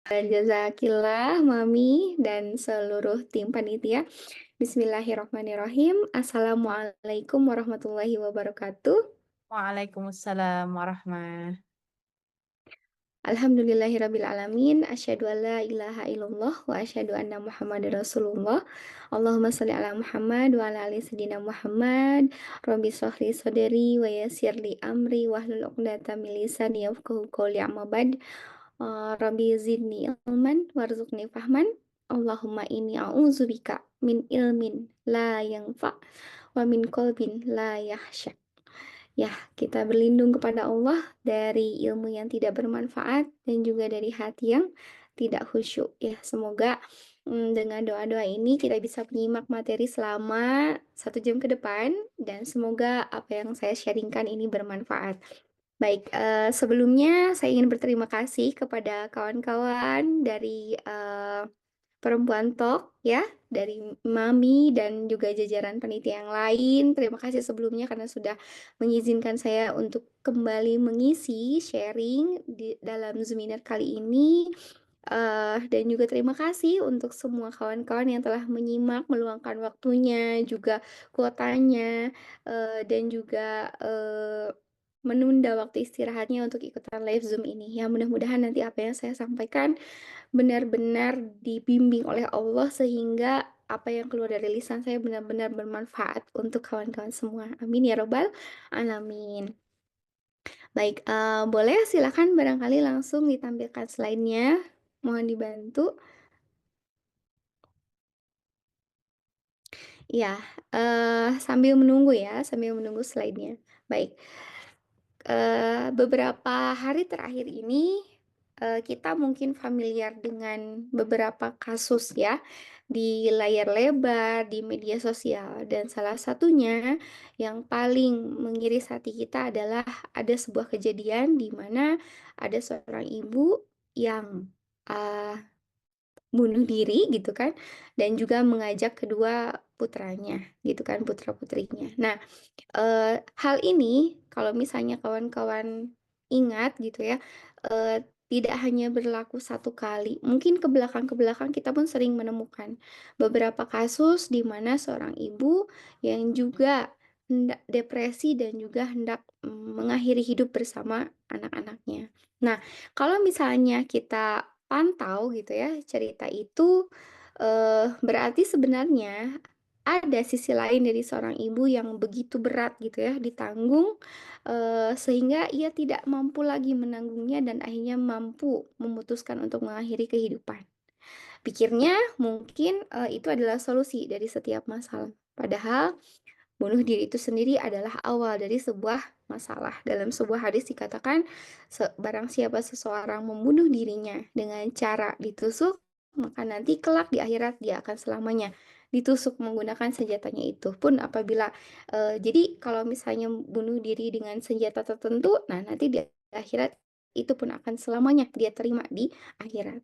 Jazakillah, Mami, dan seluruh tim panitia. Bismillahirrahmanirrahim. Assalamualaikum warahmatullahi wabarakatuh. Waalaikumsalam warahmah. Alhamdulillahirrabbilalamin. Asyhadu an la ilaha illallah wa asyhadu anna Muhammadar Rasulullah. Allahumma sholli ala Muhammad wa ala ali sayyidina Muhammad. Rabbi shrahli sadri wa yassirli amri wahlul 'uqdatam min lisani yafqahu qawli. Amma ba'd. Rabbi zidni ilman warzuqni fahman. Allahumma inni a'udzubika min ilmin la yanfa wa min qalbin la yahsya. Ya, kita berlindung kepada Allah dari ilmu yang tidak bermanfaat dan juga dari hati yang tidak khusyuk. Ya, semoga dengan doa-doa ini kita bisa menyimak materi selama 1 jam ke depan dan semoga apa yang saya sharingkan ini bermanfaat. Baik, sebelumnya saya ingin berterima kasih kepada kawan-kawan dari Perempuan Talk ya, dari Mami dan juga jajaran panitia yang lain. Terima kasih sebelumnya karena sudah mengizinkan saya untuk kembali mengisi sharing di dalam Zoominar kali ini. Dan juga terima kasih untuk semua kawan-kawan yang telah menyimak, meluangkan waktunya, juga kuotanya, dan juga menunda waktu istirahatnya untuk ikutan live Zoom ini. Ya, mudah-mudahan nanti apa yang saya sampaikan benar-benar dibimbing oleh Allah sehingga apa yang keluar dari lisan saya benar-benar bermanfaat untuk kawan-kawan semua. Amin ya robbal alamin. Baik, boleh silakan barangkali langsung ditampilkan slide-nya. Mohon dibantu. Ya, sambil menunggu ya, sambil menunggu slide-nya. Baik, beberapa hari terakhir ini kita mungkin familiar dengan beberapa kasus ya di layar lebar, di media sosial, dan salah satunya yang paling mengiris hati kita adalah ada sebuah kejadian di mana ada seorang ibu yang uh, bunuh diri gitu kan, dan juga mengajak kedua putranya gitu kan, putra-putrinya. Nah, hal ini kalau misalnya kawan-kawan ingat gitu ya, tidak hanya berlaku satu kali, mungkin ke belakang kita pun sering menemukan beberapa kasus di mana seorang ibu yang juga hendak depresi dan juga hendak mengakhiri hidup bersama anak-anaknya. Nah, kalau misalnya kita pantau gitu ya cerita itu, berarti sebenarnya ada sisi lain dari seorang ibu yang begitu berat gitu ya ditanggung, sehingga ia tidak mampu lagi menanggungnya dan akhirnya mampu memutuskan untuk mengakhiri kehidupan. Pikirnya mungkin, itu adalah solusi dari setiap masalah. Padahal bunuh diri itu sendiri adalah awal dari sebuah masalah. Dalam sebuah hadis dikatakan, barang siapa seseorang membunuh dirinya dengan cara ditusuk, maka nanti kelak di akhirat dia akan selamanya ditusuk menggunakan senjatanya itu. Pun apabila, jadi kalau misalnya bunuh diri dengan senjata tertentu, nah nanti di akhirat itu pun akan selamanya dia terima di akhirat.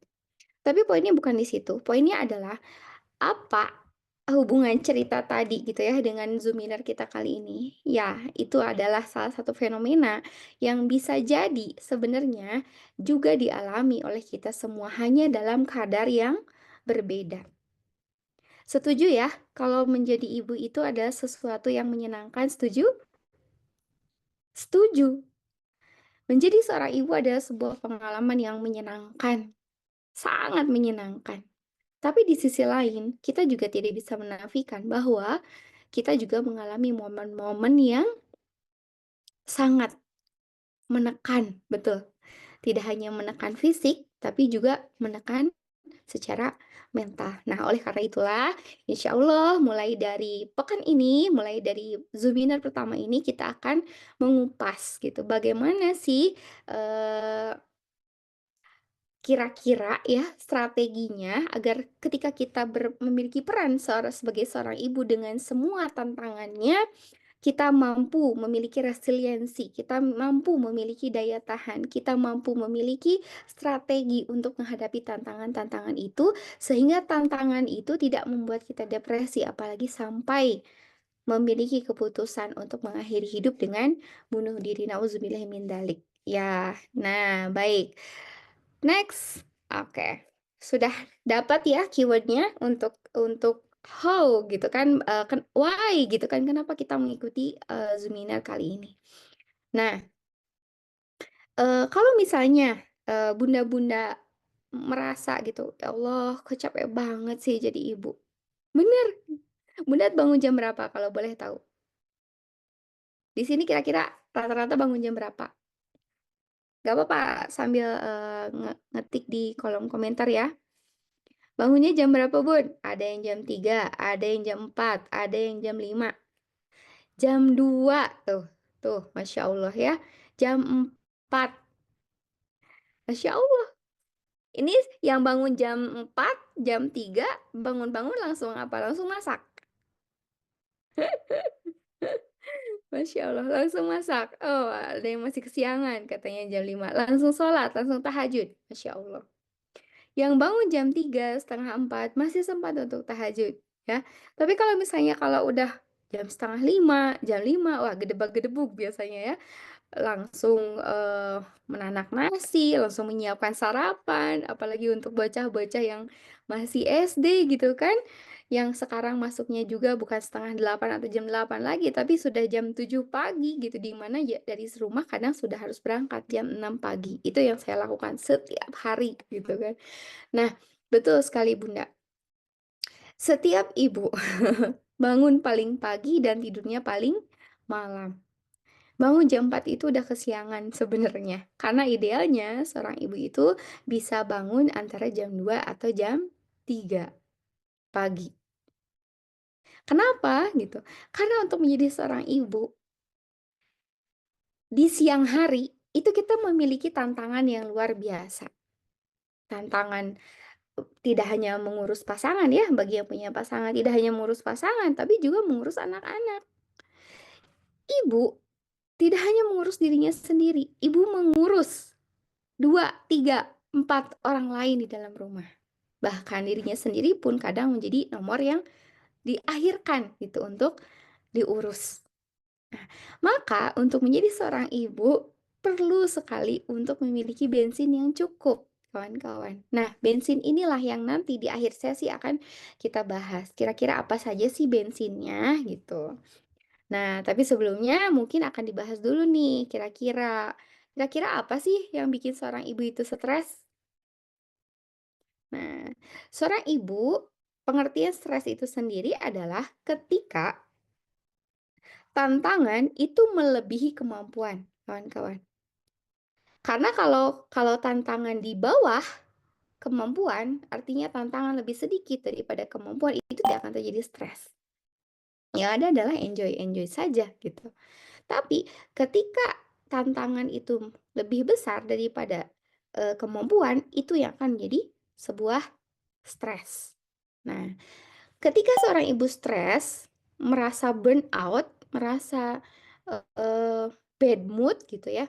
Tapi poinnya bukan di situ. Poinnya adalah apa hubungan cerita tadi gitu ya dengan Zoominar kita kali ini? Ya, itu adalah salah satu fenomena yang bisa jadi sebenarnya juga dialami oleh kita semua hanya dalam kadar yang berbeda. Setuju ya, kalau menjadi ibu itu adalah sesuatu yang menyenangkan, setuju? Setuju. Menjadi seorang ibu adalah sebuah pengalaman yang menyenangkan, sangat menyenangkan. Tapi di sisi lain, kita juga tidak bisa menafikan bahwa kita juga mengalami momen-momen yang sangat menekan, betul. Tidak hanya menekan fisik, tapi juga menekan secara mental. Nah, oleh karena itulah, insya Allah mulai dari pekan ini, mulai dari Zoominar pertama ini, kita akan mengupas gitu. Bagaimana sih eh, kira-kira ya strateginya agar ketika kita memiliki peran sebagai seorang ibu dengan semua tantangannya, kita mampu memiliki resiliensi, kita mampu memiliki daya tahan, kita mampu memiliki strategi untuk menghadapi tantangan-tantangan itu, sehingga tantangan itu tidak membuat kita depresi, apalagi sampai memiliki keputusan untuk mengakhiri hidup dengan bunuh diri. Nauzubillah min dalik. Ya, nah baik. Next, Oke, sudah dapat ya keywordnya untuk how gitu kan, why gitu kan, kenapa kita mengikuti, seminar kali ini. Nah, kalau misalnya, bunda-bunda merasa gitu, "Ya Allah kok capek banget sih jadi ibu." Bener, Bunda bangun jam berapa kalau boleh tahu? Di sini kira-kira rata-rata bangun jam berapa? Gak apa-apa sambil, ngetik di kolom komentar ya. Bangunnya jam berapa, Bun? Ada yang jam 3, ada yang jam 4, ada yang jam 5, jam 2 tuh, Masya Allah ya, jam 4, Masya Allah. Ini yang bangun jam 4, jam 3, bangun-bangun langsung apa? Langsung masak? Masya Allah, langsung masak. Oh, ada yang masih kesiangan katanya jam 5, langsung sholat, langsung tahajud. Masya Allah. Yang bangun jam 3, setengah 4 masih sempat untuk tahajud, ya. Tapi kalau misalnya kalau udah jam setengah 5, jam 5, wah gedebak-gedebuk biasanya ya. Langsung, menanak nasi, langsung menyiapkan sarapan, apalagi untuk bocah-bocah yang masih SD gitu kan, yang sekarang masuknya juga bukan setengah 8 atau jam 8 lagi, tapi sudah jam 7 pagi gitu, di mana ya dari rumah kadang sudah harus berangkat jam 6 pagi. Itu yang saya lakukan setiap hari gitu kan. Nah, betul sekali Bunda, setiap ibu bangun paling pagi dan tidurnya paling malam. Bangun jam 4 itu udah kesiangan sebenarnya, karena idealnya seorang ibu itu bisa bangun antara jam 2 atau jam 3 pagi. Kenapa? Gitu. Karena untuk menjadi seorang ibu, di siang hari itu kita memiliki tantangan yang luar biasa. Tantangan tidak hanya mengurus pasangan ya, bagi yang punya pasangan, tidak hanya mengurus pasangan, tapi juga mengurus anak-anak. Ibu tidak hanya mengurus dirinya sendiri, ibu mengurus 2, 3, 4 orang lain di dalam rumah. Bahkan dirinya sendiri pun kadang menjadi nomor yang diakhirkan gitu untuk diurus. Maka untuk menjadi seorang ibu perlu sekali untuk memiliki bensin yang cukup, kawan-kawan. Nah, bensin inilah yang nanti di akhir sesi akan kita bahas. Kira-kira apa saja sih bensinnya gitu. Nah, tapi sebelumnya mungkin akan dibahas dulu nih, kira-kira apa sih yang bikin seorang ibu itu stres? Nah, seorang ibu, pengertian stres itu sendiri adalah ketika tantangan itu melebihi kemampuan, kawan-kawan. Karena kalau tantangan di bawah kemampuan, artinya tantangan lebih sedikit daripada kemampuan, itu tidak akan terjadi stres. Yang ada adalah enjoy-enjoy saja gitu. Tapi ketika tantangan itu lebih besar daripada, kemampuan, itu yang akan menjadi sebuah stres. Nah, ketika seorang ibu stres, merasa burnout, merasa, bad mood gitu ya,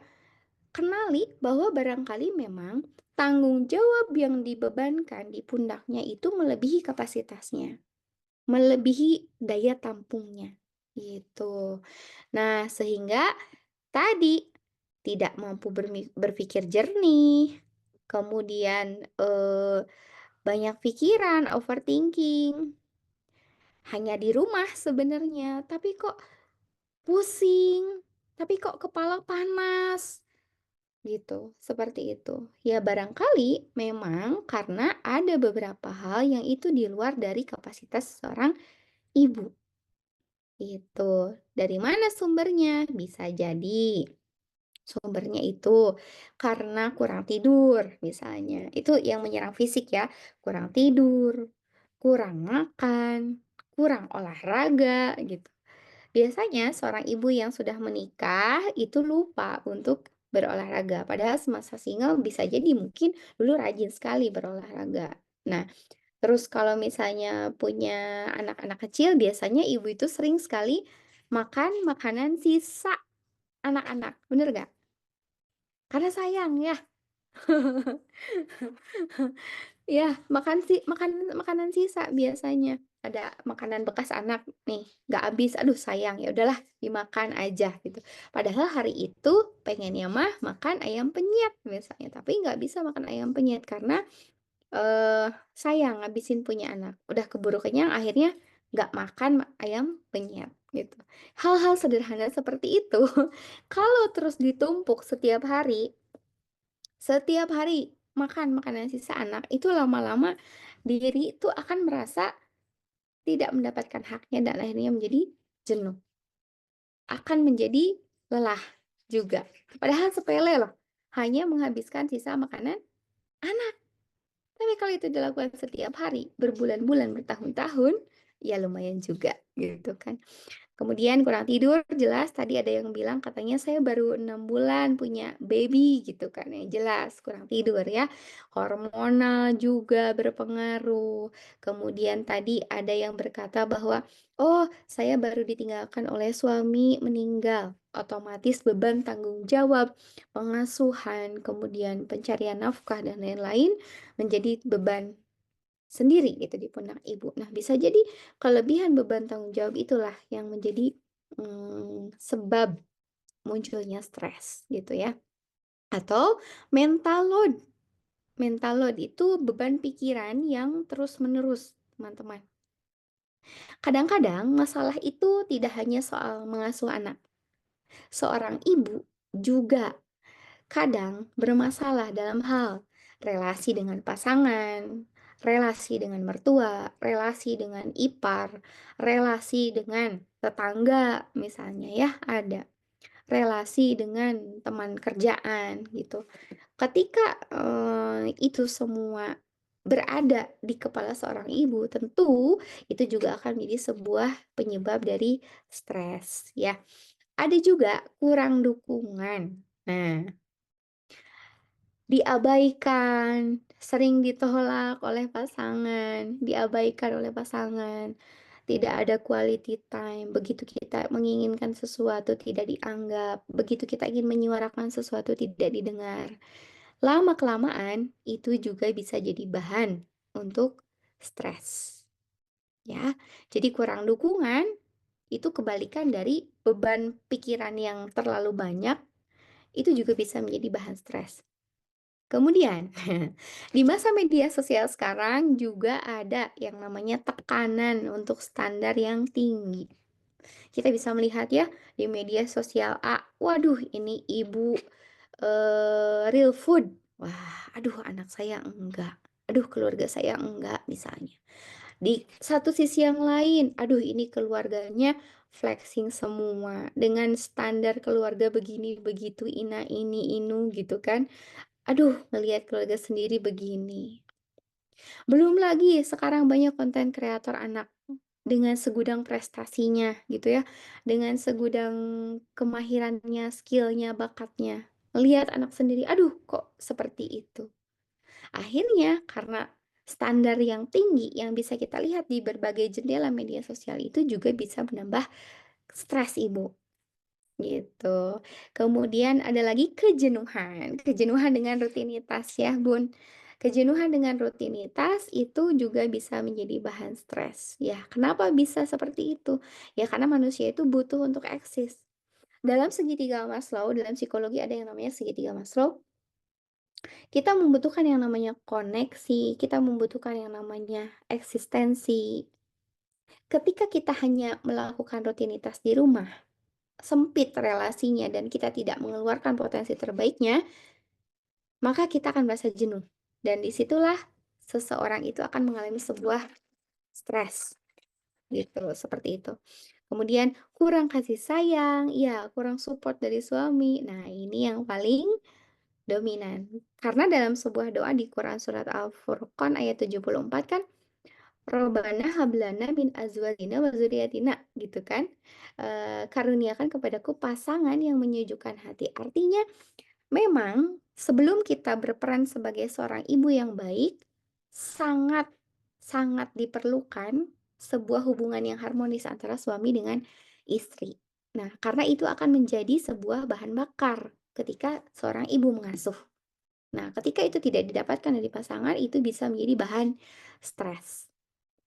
kenali bahwa barangkali memang tanggung jawab yang dibebankan di pundaknya itu melebihi kapasitasnya, melebihi daya tampungnya, gitu. Nah, sehingga tadi tidak mampu berpikir jernih, kemudian, banyak pikiran, overthinking. Hanya di rumah sebenarnya, tapi kok pusing, tapi kok kepala panas, gitu, seperti itu. Ya barangkali memang karena ada beberapa hal yang itu di luar dari kapasitas seorang ibu, gitu. Dari mana sumbernya? Bisa jadi sumbernya itu karena kurang tidur misalnya, itu yang menyerang fisik ya, kurang tidur, kurang makan, kurang olahraga, gitu. Biasanya seorang ibu yang sudah menikah itu lupa untuk berolahraga, padahal semasa single bisa jadi mungkin dulu rajin sekali berolahraga. Nah, terus kalau misalnya punya anak-anak kecil, biasanya ibu itu sering sekali makan makanan sisa anak-anak, bener nggak? Karena sayang ya. Ya, makanan makanan sisa biasanya. Ada makanan bekas anak nih, nggak habis, aduh sayang, ya udahlah dimakan aja gitu. Padahal hari itu pengennya mah makan ayam penyet misalnya, tapi nggak bisa makan ayam penyet karena sayang ngabisin punya anak, udah keburu kenyang akhirnya nggak makan ayam penyet gitu. Hal-hal sederhana seperti itu kalau terus ditumpuk setiap hari makan makanan sisa anak, itu lama-lama diri itu akan merasa tidak mendapatkan haknya dan akhirnya menjadi jenuh, akan menjadi lelah juga. Padahal sepele loh, hanya menghabiskan sisa makanan anak. Tapi kalau itu dilakukan setiap hari, berbulan-bulan, bertahun-tahun, ya lumayan juga gitu kan. Kemudian kurang tidur, jelas tadi ada yang bilang katanya saya baru 6 bulan punya baby gitu kan ya, jelas kurang tidur ya. Hormonal juga berpengaruh. Kemudian tadi ada yang berkata bahwa, "Oh, saya baru ditinggalkan oleh suami meninggal." Otomatis beban tanggung jawab, pengasuhan, kemudian pencarian nafkah dan lain-lain menjadi beban sendiri gitu di pundak ibu. Nah, bisa jadi kelebihan beban tanggung jawab itulah yang menjadi, sebab munculnya stres gitu ya. Atau mental load. Mental load itu beban pikiran yang terus-menerus, teman-teman. Kadang-kadang masalah itu tidak hanya soal mengasuh anak. Seorang ibu juga kadang bermasalah dalam hal relasi dengan pasangan, relasi dengan mertua, relasi dengan ipar, relasi dengan tetangga misalnya ya ada, relasi dengan teman kerjaan gitu. Ketika, itu semua berada di kepala seorang ibu, tentu itu juga akan menjadi sebuah penyebab dari stres ya. Ada juga kurang dukungan. Nah, diabaikan, sering ditolak oleh pasangan, diabaikan oleh pasangan, tidak ada quality time, begitu kita menginginkan sesuatu tidak dianggap, begitu kita ingin menyuarakan sesuatu tidak didengar. Lama-kelamaan itu juga bisa jadi bahan untuk stres, ya. Jadi kurang dukungan itu kebalikan dari beban pikiran yang terlalu banyak, itu juga bisa menjadi bahan stres. Kemudian, di masa media sosial sekarang juga ada yang namanya tekanan untuk standar yang tinggi. Kita bisa melihat ya di media sosial A, waduh ini ibu real food. Wah, aduh anak saya enggak. Aduh keluarga saya enggak misalnya. Di satu sisi yang lain, aduh ini keluarganya flexing semua dengan standar keluarga begini begitu ina ini inu gitu kan. Aduh, ngelihat keluarga sendiri begini. Belum lagi sekarang banyak konten kreator anak dengan segudang prestasinya gitu ya, dengan segudang kemahirannya, skillnya, bakatnya. Lihat anak sendiri, aduh kok seperti itu. Akhirnya karena standar yang tinggi yang bisa kita lihat di berbagai jendela media sosial itu juga bisa menambah stres ibu. Gitu. Kemudian ada lagi kejenuhan, kejenuhan dengan rutinitas ya, Bun. Kejenuhan dengan rutinitas itu juga bisa menjadi bahan stres. Ya, kenapa bisa seperti itu? Ya karena manusia itu butuh untuk eksis. Dalam segitiga Maslow, dalam psikologi ada yang namanya segitiga Maslow, kita membutuhkan yang namanya koneksi, kita membutuhkan yang namanya eksistensi. Ketika kita hanya melakukan rutinitas di rumah, sempit relasinya dan kita tidak mengeluarkan potensi terbaiknya, maka kita akan merasa jenuh. Dan disitulah seseorang itu akan mengalami sebuah stres, gitu, seperti itu. Kemudian kurang kasih sayang, ya kurang support dari suami. Nah, ini yang paling dominan. Karena dalam sebuah doa di Quran surat Al-Furqan ayat 74 kan, Robbana hablana min azwajina wa dzurriyyatina gitu kan. Karuniakan kepadaku pasangan yang menyejukkan hati. Artinya memang sebelum kita berperan sebagai seorang ibu yang baik, sangat sangat diperlukan sebuah hubungan yang harmonis antara suami dengan istri. Nah, karena itu akan menjadi sebuah bahan bakar ketika seorang ibu mengasuh. Nah, ketika itu tidak didapatkan dari pasangan, itu bisa menjadi bahan stres.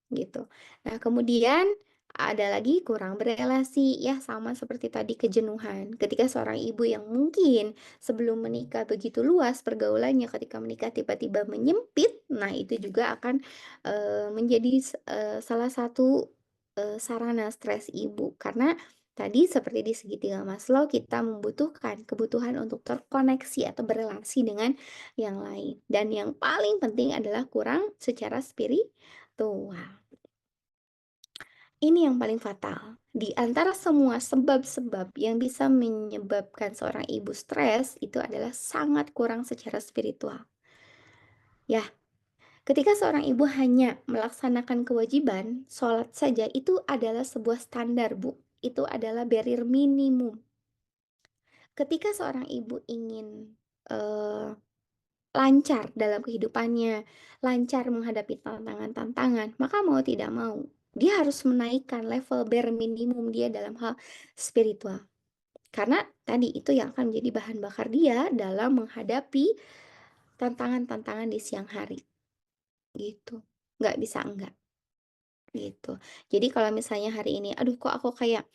Gitu. Nah, kemudian ada lagi kurang berelasi, ya sama seperti tadi kejenuhan. Ketika seorang ibu yang mungkin sebelum menikah begitu luas pergaulannya, ketika menikah tiba-tiba menyempit, Nah, itu juga akan menjadi salah satu sarana stres ibu. Karena tadi seperti di segitiga Maslow, kita membutuhkan kebutuhan untuk terkoneksi atau berelasi dengan yang lain. Dan yang paling penting adalah kurang secara spiritual. Ini yang paling fatal. Di antara semua sebab-sebab yang bisa menyebabkan seorang ibu stres, itu adalah sangat kurang secara spiritual. Ya, ketika seorang ibu hanya melaksanakan kewajiban, sholat saja itu adalah sebuah standar, Bu. Itu adalah barrier minimum. Ketika seorang ibu ingin eh, lancar dalam kehidupannya, lancar menghadapi tantangan-tantangan, maka mau tidak mau, dia harus menaikkan level bare minimum dia dalam hal spiritual. Karena tadi itu yang akan menjadi bahan bakar dia dalam menghadapi tantangan-tantangan di siang hari. Gitu. Nggak bisa enggak. Gitu. Jadi kalau misalnya hari ini, aduh kok aku kayak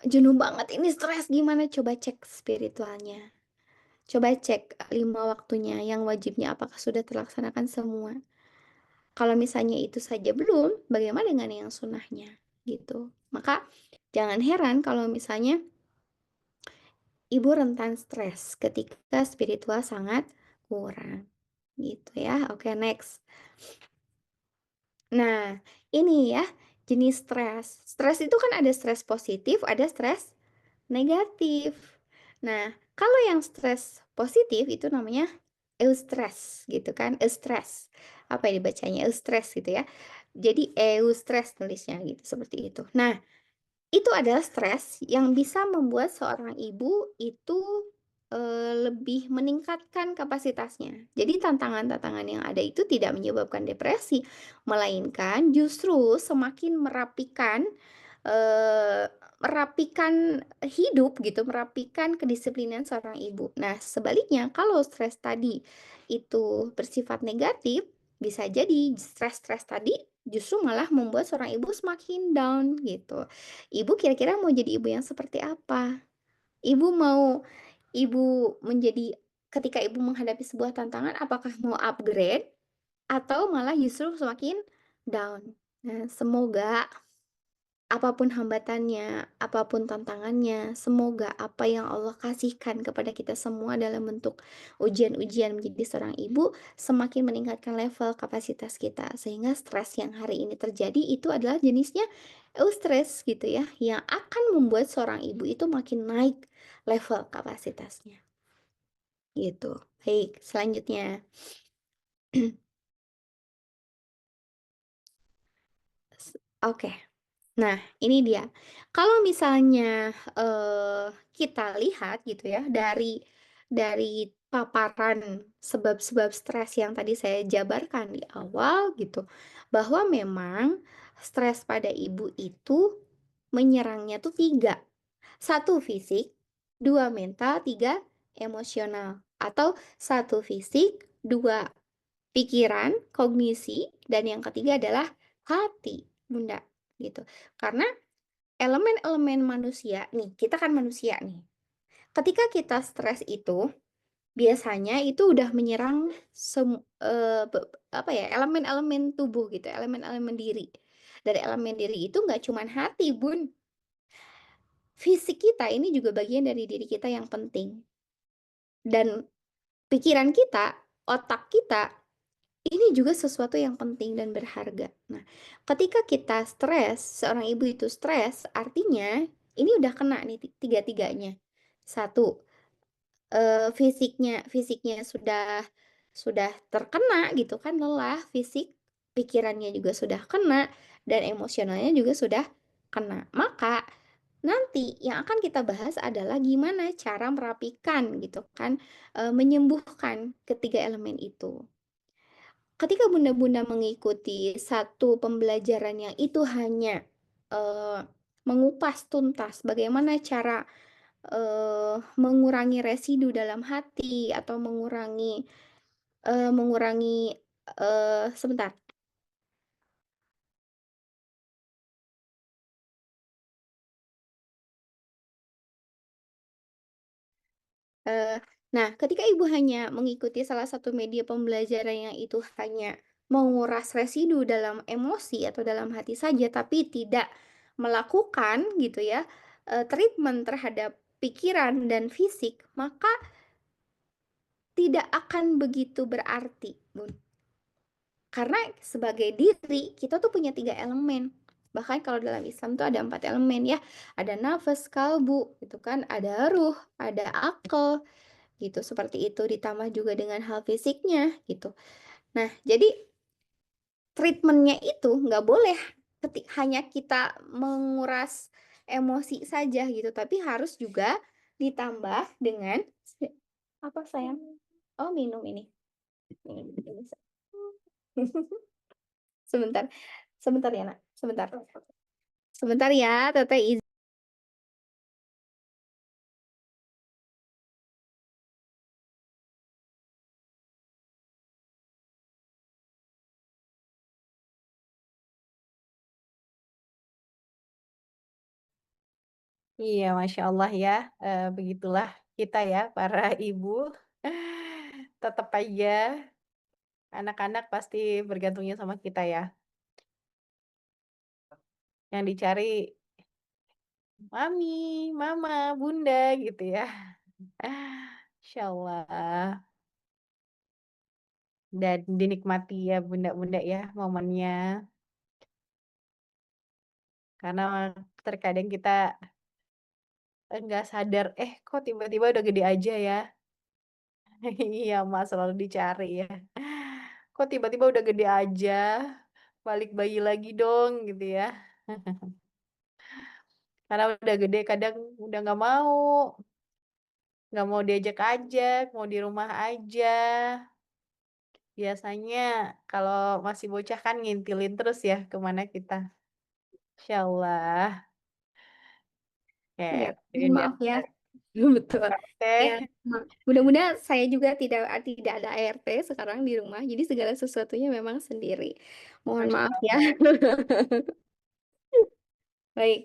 jenuh banget, ini stres gimana? Coba cek spiritualnya. Coba cek 5 waktunya yang wajibnya apakah sudah terlaksanakan semua. Kalau misalnya itu saja belum, bagaimana dengan yang sunnahnya? Gitu. Maka jangan heran kalau misalnya ibu rentan stres ketika spiritual sangat kurang. Gitu ya. Oke, next. Nah, ini ya jenis stres. Stres itu kan ada stres positif, ada stres negatif. Nah, kalau yang stres positif itu namanya eustress gitu kan, eustress. Apa ya dibacanya? Eustress gitu ya. Jadi eustress tulisnya gitu, seperti itu. Nah, itu adalah stres yang bisa membuat seorang ibu itu lebih meningkatkan kapasitasnya. Jadi tantangan-tantangan yang ada itu tidak menyebabkan depresi, melainkan justru semakin merapikan hidup gitu, merapikan kedisiplinan seorang ibu. Nah, sebaliknya kalau stres tadi itu bersifat negatif, bisa jadi stres-stres tadi justru malah membuat seorang ibu semakin down gitu. Ibu kira-kira mau jadi ibu yang seperti apa? Ibu mau ibu menjadi ketika ibu menghadapi sebuah tantangan, apakah mau upgrade atau malah justru semakin down? Nah, semoga apapun hambatannya, apapun tantangannya, semoga apa yang Allah kasihkan kepada kita semua dalam bentuk ujian-ujian menjadi seorang ibu semakin meningkatkan level kapasitas kita. Sehingga stres yang hari ini terjadi itu adalah jenisnya eustress gitu ya, yang akan membuat seorang ibu itu makin naik level kapasitasnya. Gitu. Baik, selanjutnya. Oke. Nah, ini dia. Kalau misalnya, kita lihat gitu ya, dari paparan sebab-sebab stres yang tadi saya jabarkan di awal gitu, bahwa memang stres pada ibu itu menyerangnya tuh 3. Satu fisik, 2 mental, 3 emosional. Atau satu fisik, 2 pikiran, kognisi, dan yang ketiga adalah hati, Bunda, gitu. Karena elemen-elemen manusia nih, kita kan manusia nih. Ketika kita stres itu, biasanya itu udah menyerang apa ya, elemen-elemen tubuh gitu, elemen-elemen diri. Dari elemen diri itu nggak cuman hati, Bun. Fisik kita ini juga bagian dari diri kita yang penting. Dan pikiran kita, otak kita, ini juga sesuatu yang penting dan berharga. Nah, ketika kita stres, seorang ibu itu stres, artinya ini udah kena nih tiga-tiganya. Satu, fisiknya sudah terkena gitu kan, lelah fisik, pikirannya juga sudah kena, dan emosionalnya juga sudah kena. Maka nanti yang akan kita bahas adalah gimana cara merapikan gitu kan, menyembuhkan ketiga elemen itu. Ketika bunda-bunda mengikuti satu pembelajaran yang itu hanya eh, mengupas tuntas bagaimana cara mengurangi residu dalam hati atau mengurangi sebentar. Eh, nah, ketika ibu hanya mengikuti salah satu media pembelajaran yang itu hanya menguras residu dalam emosi atau dalam hati saja, tapi tidak melakukan gitu ya, treatment terhadap pikiran dan fisik, maka tidak akan begitu berarti, Bun. Karena sebagai diri, kita tuh punya 3 elemen. Bahkan kalau dalam Islam tuh ada 4 elemen ya. Ada nafas, kalbu, gitu kan. Ada ruh, ada akal, gitu. Seperti itu. Ditambah juga dengan hal fisiknya, gitu. Nah, jadi treatmentnya itu nggak boleh hanya kita menguras emosi saja gitu. Tapi harus juga ditambah dengan apa sayang? Oh, minum ini. Ini. Sebentar. Sebentar ya, Nak. Sebentar. Sebentar ya, Teteh Iya, Masya Allah ya, begitulah kita ya, para ibu. Tetap aja anak-anak pasti bergantungnya sama kita ya. Yang dicari mami, mama, bunda gitu ya. Masya Allah. Dan dinikmati ya bunda-bunda ya momennya. Karena terkadang kita nggak sadar, kok tiba-tiba udah gede aja ya. Iya, Mas, selalu dicari ya. Kok tiba-tiba udah gede aja, balik bayi lagi dong gitu ya. Karena udah gede kadang udah nggak mau diajak-ajak, mau di rumah aja. Biasanya kalau masih bocah kan ngintilin terus ya kemana kita. Insyaallah. Iya, Oke, mohon ini maaf ya. Betul. Ya, teh. mudah-mudahan saya juga tidak ada ART sekarang di rumah, jadi segala sesuatunya memang sendiri. Mohon Masya maaf ya. Allah. Baik.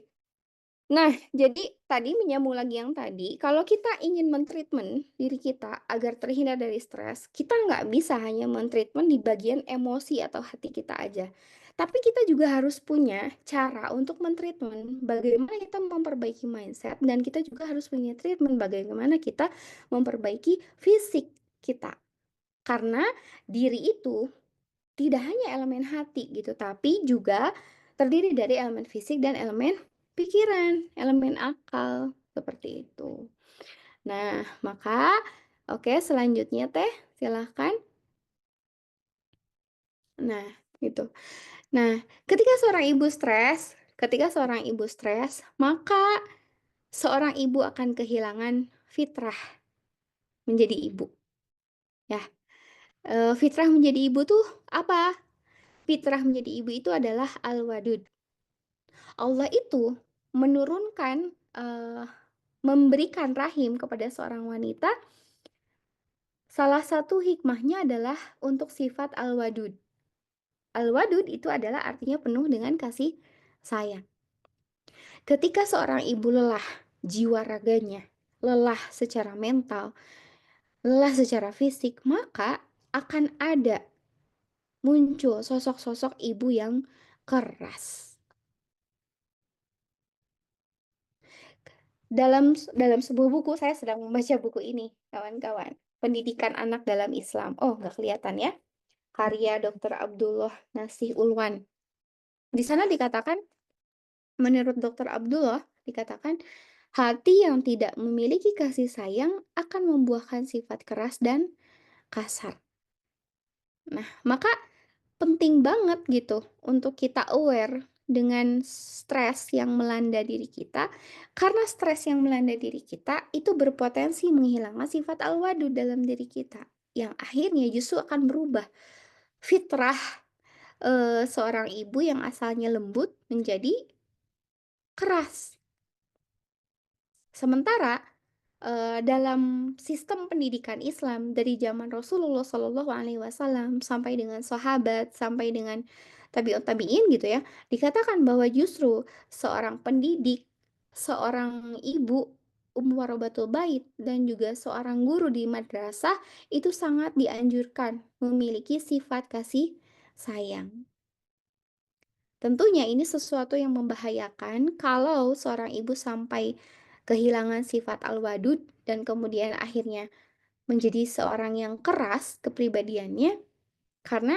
Nah, jadi tadi menyambung lagi yang tadi, kalau kita ingin mentreatment diri kita agar terhindar dari stres, kita nggak bisa hanya mentreatment di bagian emosi atau hati kita aja. Tapi kita juga harus punya cara untuk mentreatment bagaimana kita memperbaiki mindset dan kita juga harus punya treatment bagaimana kita memperbaiki fisik kita. Karena diri itu tidak hanya elemen hati gitu, tapi juga terdiri dari elemen fisik dan elemen pikiran, elemen akal, seperti itu. Nah, maka oke, selanjutnya Teh, silahkan. Nah, gitu. Nah, ketika seorang ibu stres, maka seorang ibu akan kehilangan fitrah menjadi ibu. Ya, fitrah menjadi ibu tuh apa? Fitrah menjadi ibu itu adalah al-wadud. Allah itu menurunkan, memberikan rahim kepada seorang wanita, salah satu hikmahnya adalah untuk sifat al-wadud. Al-wadud itu adalah artinya penuh dengan kasih sayang. Ketika seorang ibu lelah jiwa raganya, lelah secara mental, lelah secara fisik, maka akan ada muncul sosok-sosok ibu yang keras. Dalam sebuah buku, saya sedang membaca buku ini, kawan-kawan. Pendidikan Anak dalam Islam. Oh, nggak kelihatan ya. Karya Dr. Abdullah Nasih Ulwan. Di sana dikatakan, menurut Dr. Abdullah, dikatakan, hati yang tidak memiliki kasih sayang akan membuahkan sifat keras dan kasar. Nah, maka penting banget gitu untuk kita aware dengan stres yang melanda diri kita, karena stres yang melanda diri kita itu berpotensi menghilangkan sifat al-wadud dalam diri kita, yang akhirnya justru akan berubah fitrah seorang ibu yang asalnya lembut menjadi keras. Sementara dalam sistem pendidikan Islam dari zaman Rasulullah Shallallahu Alaihi Wasallam sampai dengan sahabat, sampai dengan tabiut tabiin gitu ya, dikatakan bahwa justru seorang pendidik, seorang ibu, warabatul bait, dan juga seorang guru di madrasah itu sangat dianjurkan memiliki sifat kasih sayang. Tentunya ini sesuatu yang membahayakan kalau seorang ibu sampai kehilangan sifat al-wadud dan kemudian akhirnya menjadi seorang yang keras kepribadiannya karena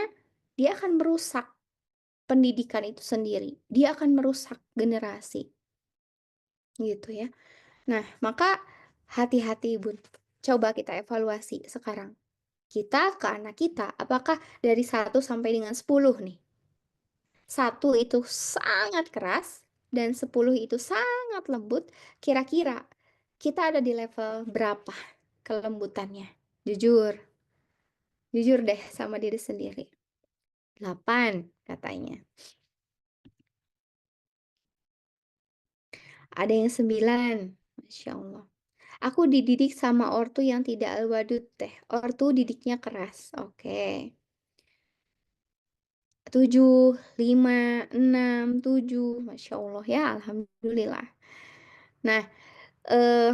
dia akan merusak pendidikan itu sendiri. Dia akan merusak generasi, gitu ya. Nah, maka hati-hati, Bun. Coba kita evaluasi sekarang. Kita ke anak kita, apakah dari 1 sampai dengan 10 nih? 1 itu sangat keras dan 10 itu sangat lembut. Kira-kira kita ada di level berapa kelembutannya? Jujur, jujur deh sama diri sendiri. 8 katanya. Ada yang 9. Masya Allah. Aku dididik sama ortu yang tidak al-wadud teh. Ortu didiknya keras. Oke. 7, 5, 6, 7. Masya Allah ya, Alhamdulillah. Nah, eh,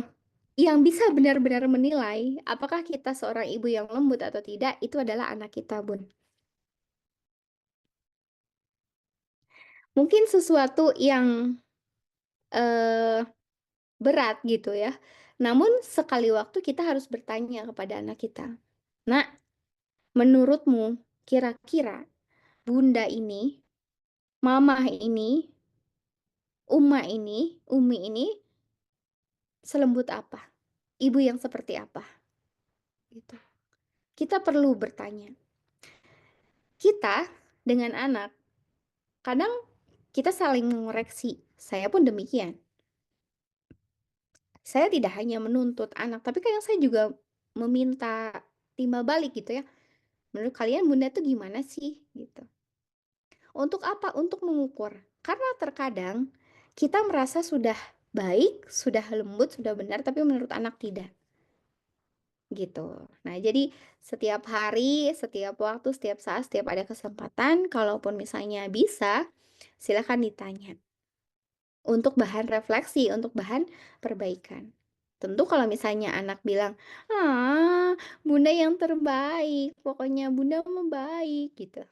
yang bisa benar-benar menilai apakah kita seorang ibu yang lembut atau tidak, itu adalah anak kita, Bun. Mungkin sesuatu yang eh, berat gitu ya. Namun sekali waktu kita harus bertanya kepada anak kita. Nah, menurutmu kira-kira bunda ini, mamah ini, umi ini selembut apa? Ibu yang seperti apa? Gitu. Kita perlu bertanya. Kita dengan anak, kadang kita saling mengoreksi. Saya pun demikian. Saya tidak hanya menuntut anak, tapi kadang saya juga meminta timbal balik gitu ya. Menurut kalian bunda tuh gimana sih? Gitu. Untuk apa? Untuk mengukur. Karena terkadang kita merasa sudah baik, sudah lembut, sudah benar, tapi menurut anak tidak. Gitu. Nah, jadi setiap hari, setiap waktu, setiap saat, setiap ada kesempatan, kalaupun misalnya bisa, silakan ditanya. Untuk bahan refleksi, untuk bahan perbaikan. Tentu kalau misalnya anak bilang, ah, bunda yang terbaik, pokoknya bunda mau baik gitu.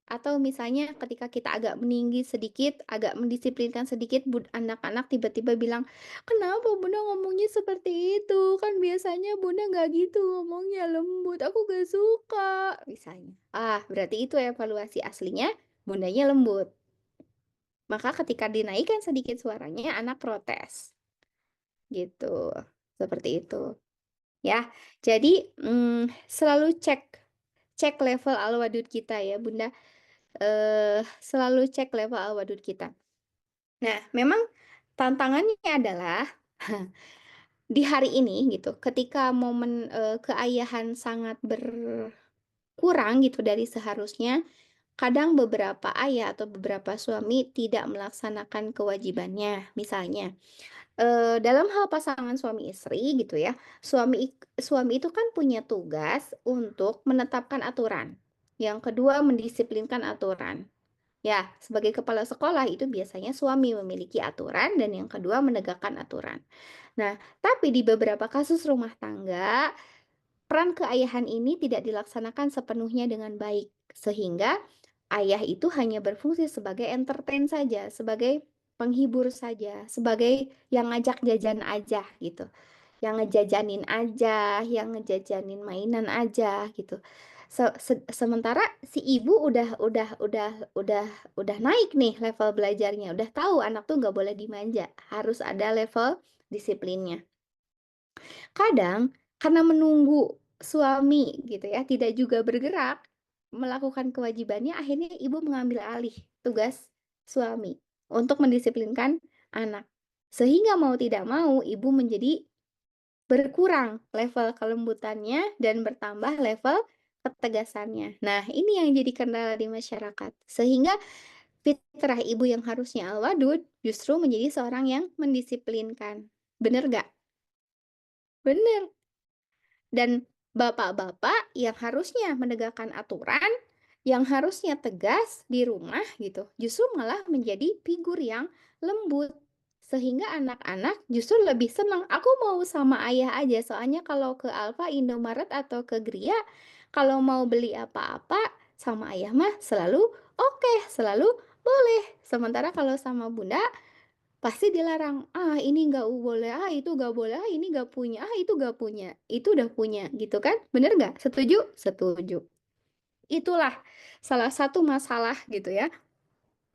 Atau misalnya ketika kita agak meninggi sedikit, agak mendisiplinkan sedikit, anak-anak tiba-tiba bilang, kenapa bunda ngomongnya seperti itu? Kan biasanya bunda nggak gitu ngomongnya lembut, aku gak suka. Misalnya. Ah, berarti itu evaluasi aslinya, bundanya lembut. Maka ketika dinaikkan sedikit suaranya, anak protes. Gitu. Seperti itu. Ya, jadi selalu cek level al-wadud kita ya, Bunda. Selalu cek level al-wadud kita. Nah, memang tantangannya adalah di hari ini gitu, ketika momen keayahan sangat berkurang gitu dari seharusnya, kadang beberapa ayah atau beberapa suami tidak melaksanakan kewajibannya. Misalnya, dalam hal pasangan suami istri gitu ya, suami itu kan punya tugas untuk menetapkan aturan. Yang kedua, mendisiplinkan aturan. Ya, sebagai kepala sekolah itu biasanya suami memiliki aturan dan yang kedua menegakkan aturan. Nah, tapi di beberapa kasus rumah tangga, peran keayahan ini tidak dilaksanakan sepenuhnya dengan baik, sehingga ayah itu hanya berfungsi sebagai entertain saja, sebagai penghibur saja, sebagai yang ngajak jajan aja gitu, yang ngejajanin aja, yang ngejajanin mainan aja gitu. Sementara si ibu udah naik nih level belajarnya, udah tahu anak tuh nggak boleh dimanja, harus ada level disiplinnya. Kadang karena menunggu suami gitu ya, tidak juga bergerak melakukan kewajibannya, akhirnya ibu mengambil alih tugas suami untuk mendisiplinkan anak. Sehingga mau tidak mau ibu menjadi berkurang level kelembutannya dan bertambah level ketegasannya. Nah, ini yang jadi kendala di masyarakat. Sehingga fitrah ibu yang harusnya al-wadud justru menjadi seorang yang mendisiplinkan. Bener gak? Bener. Dan bapak-bapak yang harusnya menegakkan aturan, yang harusnya tegas di rumah gitu, justru malah menjadi figur yang lembut. Sehingga anak-anak justru lebih senang. Aku mau sama ayah aja, soalnya kalau ke Alfa, Indomaret, atau ke Gria, kalau mau beli apa-apa, sama ayah mah selalu oke, selalu boleh. Sementara kalau sama bunda pasti dilarang, ah ini nggak boleh, ah itu nggak boleh, ah ini nggak punya, ah itu nggak punya, itu udah punya gitu kan? Bener nggak? Setuju? Setuju. Itulah salah satu masalah gitu ya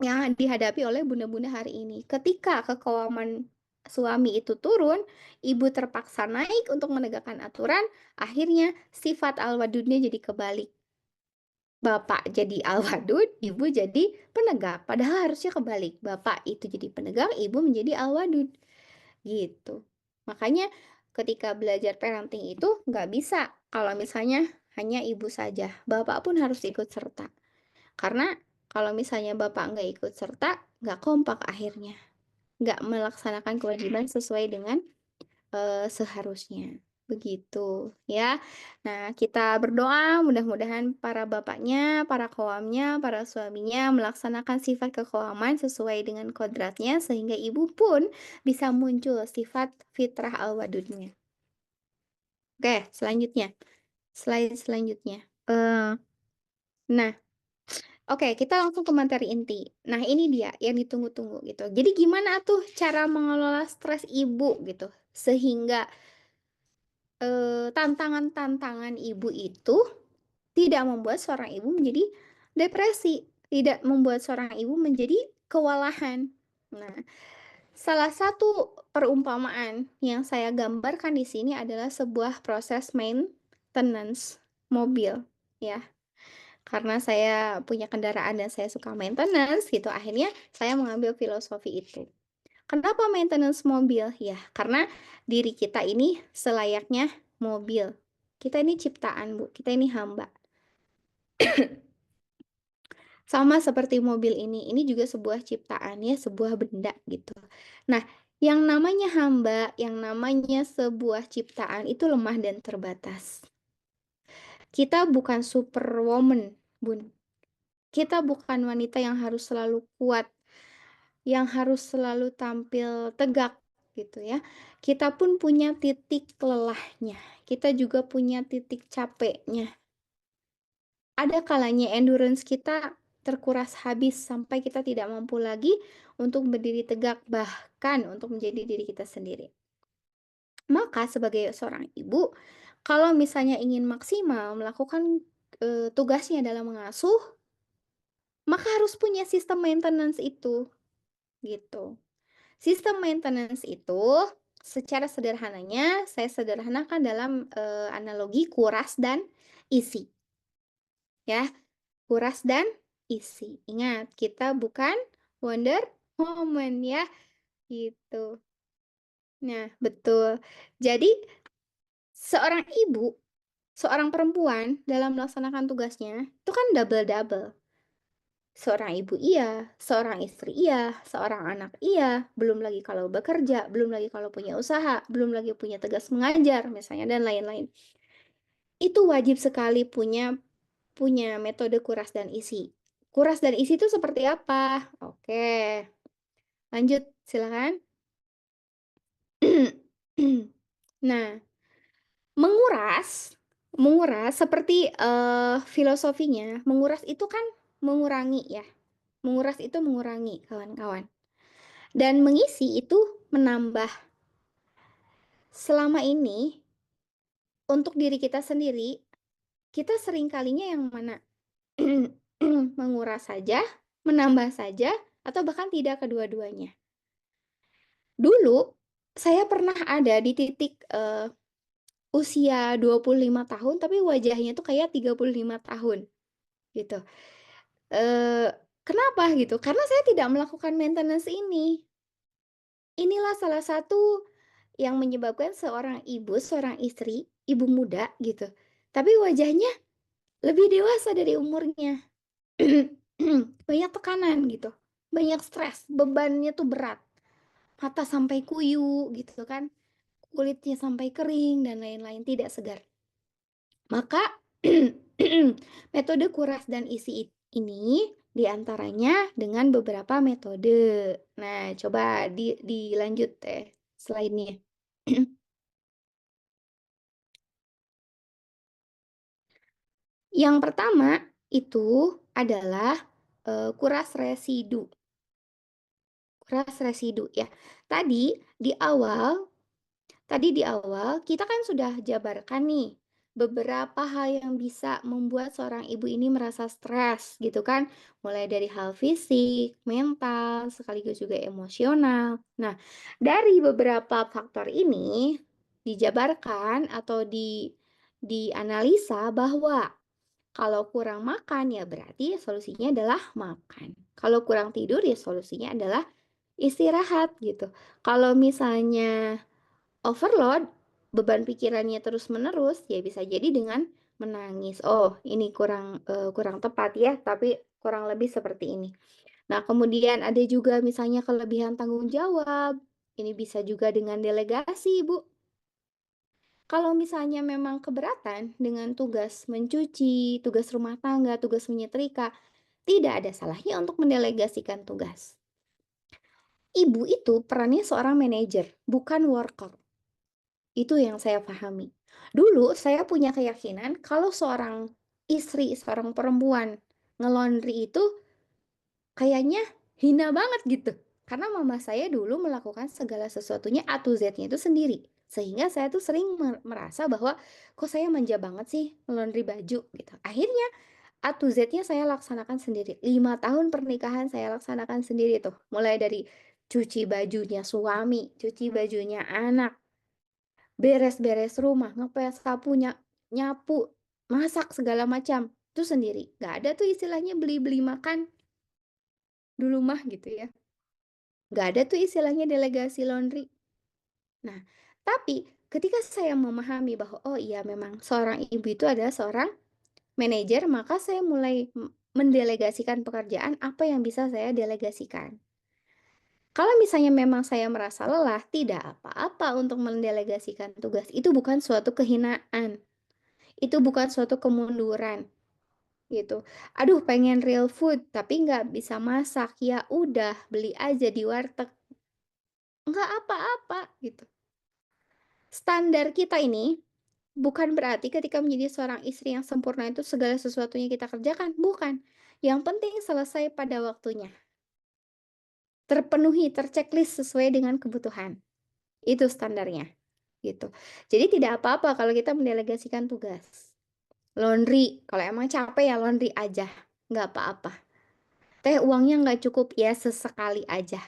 yang dihadapi oleh bunda-bunda hari ini. Ketika kekawaman suami itu turun, ibu terpaksa naik untuk menegakkan aturan, akhirnya sifat al-wadudnya jadi kebalik. Bapak jadi al-wadud, ibu jadi penegak. Padahal harusnya kebalik. Bapak itu jadi penegak, ibu menjadi al-wadud. Gitu. Makanya ketika belajar parenting itu nggak bisa kalau misalnya hanya ibu saja. Bapak pun harus ikut serta. Karena kalau misalnya bapak nggak ikut serta, nggak kompak akhirnya. Nggak melaksanakan kewajiban sesuai dengan seharusnya. Begitu ya. Nah, kita berdoa mudah-mudahan para bapaknya, para kawamnya, para suaminya melaksanakan sifat kekawaman sesuai dengan kodratnya sehingga ibu pun bisa muncul sifat fitrah al-wadudnya. Oke, selanjutnya. Slide selanjutnya. Eh, nah, oke, kita langsung ke materi inti. Nah, ini dia yang ditunggu-tunggu gitu. Jadi gimana tuh cara mengelola stres ibu gitu sehingga tantangan-tantangan ibu itu tidak membuat seorang ibu menjadi depresi, tidak membuat seorang ibu menjadi kewalahan. Nah, salah satu perumpamaan yang saya gambarkan di sini adalah sebuah proses maintenance mobil, ya. Karena saya punya kendaraan dan saya suka maintenance gitu, akhirnya saya mengambil filosofi itu. Kenapa maintenance mobil? Ya, karena diri kita ini selayaknya mobil. Kita ini ciptaan, Bu. Kita ini hamba. Sama seperti mobil ini juga sebuah ciptaan ya, sebuah benda gitu. Nah, yang namanya hamba, yang namanya sebuah ciptaan itu lemah dan terbatas. Kita bukan superwoman, Bun. Kita bukan wanita yang harus selalu kuat, yang harus selalu tampil tegak gitu ya. Kita pun punya titik lelahnya. Kita juga punya titik capeknya. Ada kalanya endurance kita terkuras habis sampai kita tidak mampu lagi untuk berdiri tegak bahkan untuk menjadi diri kita sendiri. Maka sebagai seorang ibu, kalau misalnya ingin maksimal melakukan tugasnya dalam mengasuh, maka harus punya sistem maintenance itu gitu. Sistem maintenance itu secara sederhananya saya sederhanakan dalam analogi kuras dan isi ya. Kuras dan isi. Ingat, kita bukan Wonder Woman ya, gitu. Nah, betul. Jadi, seorang ibu, seorang perempuan dalam melaksanakan tugasnya itu kan double-double. Seorang ibu iya, seorang istri iya, seorang anak iya, belum lagi kalau bekerja, belum lagi kalau punya usaha, belum lagi punya tugas mengajar misalnya dan lain-lain. Itu wajib sekali punya punya metode kuras dan isi. Kuras dan isi itu seperti apa? Oke, lanjut silakan. Nah, menguras menguras seperti filosofinya, menguras itu kan mengurangi ya. Menguras itu mengurangi, kawan-kawan. Dan mengisi itu menambah. Selama ini, untuk diri kita sendiri, kita sering kalinya yang mana? Menguras saja, menambah saja, atau bahkan tidak kedua-duanya. Dulu, saya pernah ada di titik usia 25 tahun, tapi wajahnya tuh kayak 35 tahun, gitu. Eh, kenapa gitu? Karena saya tidak melakukan maintenance ini. Inilah salah satu yang menyebabkan seorang ibu, seorang istri, ibu muda gitu. Tapi wajahnya lebih dewasa dari umurnya. Banyak tekanan gitu. Banyak stres, bebannya tuh berat. Mata sampai kuyu gitu kan. Kulitnya sampai kering dan lain-lain, tidak segar. Maka metode kuras dan isi ini diantaranya dengan beberapa metode. Nah, coba dilanjut slide-nya. Yang pertama itu adalah, kuras residu. Kuras residu ya. Tadi di awal Tadi di awal kita kan sudah jabarkan nih, beberapa hal yang bisa membuat seorang ibu ini merasa stres gitu kan, mulai dari hal fisik, mental, sekaligus juga emosional. Nah, dari beberapa faktor ini dijabarkan atau dianalisa bahwa kalau kurang makan ya berarti solusinya adalah makan. Kalau kurang tidur ya solusinya adalah istirahat gitu. Kalau misalnya overload, beban pikirannya terus-menerus, ya bisa jadi dengan menangis. Oh, ini kurang tepat ya, tapi kurang lebih seperti ini. Nah, kemudian ada juga misalnya kelebihan tanggung jawab. Ini bisa juga dengan delegasi, Bu. Kalau misalnya memang keberatan dengan tugas mencuci, tugas rumah tangga, tugas menyetrika, tidak ada salahnya untuk mendelegasikan tugas. Ibu itu perannya seorang manajer, bukan worker. Itu yang saya pahami. Dulu saya punya keyakinan kalau seorang istri, seorang perempuan nge-laundry itu kayaknya hina banget gitu. Karena mama saya dulu melakukan segala sesuatunya A to Z-nya itu sendiri. Sehingga saya tuh sering merasa bahwa kok saya manja banget sih nge-laundry baju gitu. Akhirnya A to Z-nya saya laksanakan sendiri. 5 tahun pernikahan saya laksanakan sendiri tuh. Mulai dari cuci bajunya suami, cuci bajunya anak, beres-beres rumah, ngepel, sapu, nyapu, masak segala macam, itu sendiri. Nggak ada tuh istilahnya beli-beli makan dulu mah gitu ya. Nggak ada tuh istilahnya delegasi laundry. Nah, tapi ketika saya memahami bahwa, oh iya memang seorang ibu itu adalah seorang manajer, maka saya mulai mendelegasikan pekerjaan apa yang bisa saya delegasikan. Kalau misalnya memang saya merasa lelah, tidak apa-apa untuk mendelegasikan tugas. Itu bukan suatu kehinaan. Itu bukan suatu kemunduran, gitu. Aduh pengen real food, tapi nggak bisa masak, ya udah beli aja di warteg, nggak apa-apa, gitu. Standar kita ini, bukan berarti ketika menjadi seorang istri yang sempurna itu segala sesuatunya kita kerjakan, bukan. Yang penting selesai pada waktunya, terpenuhi, terchecklist sesuai dengan kebutuhan, itu standarnya, gitu. Jadi tidak apa-apa kalau kita mendelegasikan tugas. Laundry, kalau emang capek ya laundry aja, nggak apa-apa. Teh uangnya nggak cukup, ya sesekali aja.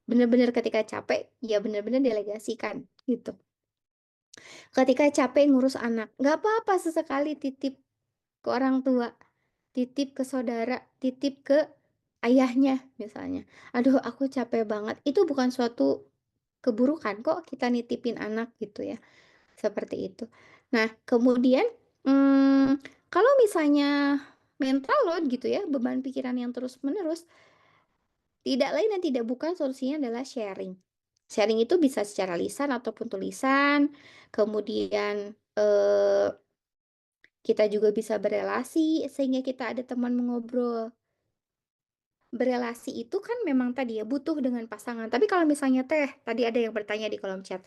Bener-bener ketika capek, ya bener-bener delegasikan, gitu. Ketika capek ngurus anak, nggak apa-apa sesekali titip ke orang tua, titip ke saudara, titip ke ayahnya misalnya. Aduh aku capek banget, itu bukan suatu keburukan kok kita nitipin anak gitu ya, seperti itu. Nah kemudian, kalau misalnya mental load gitu ya, beban pikiran yang terus-menerus, tidak lain dan tidak bukan solusinya adalah sharing. Sharing itu bisa secara lisan ataupun tulisan, kemudian, kita juga bisa berelasi sehingga kita ada teman mengobrol. Berelasi itu kan memang tadi ya, butuh dengan pasangan, tapi kalau misalnya tadi ada yang bertanya di kolom chat,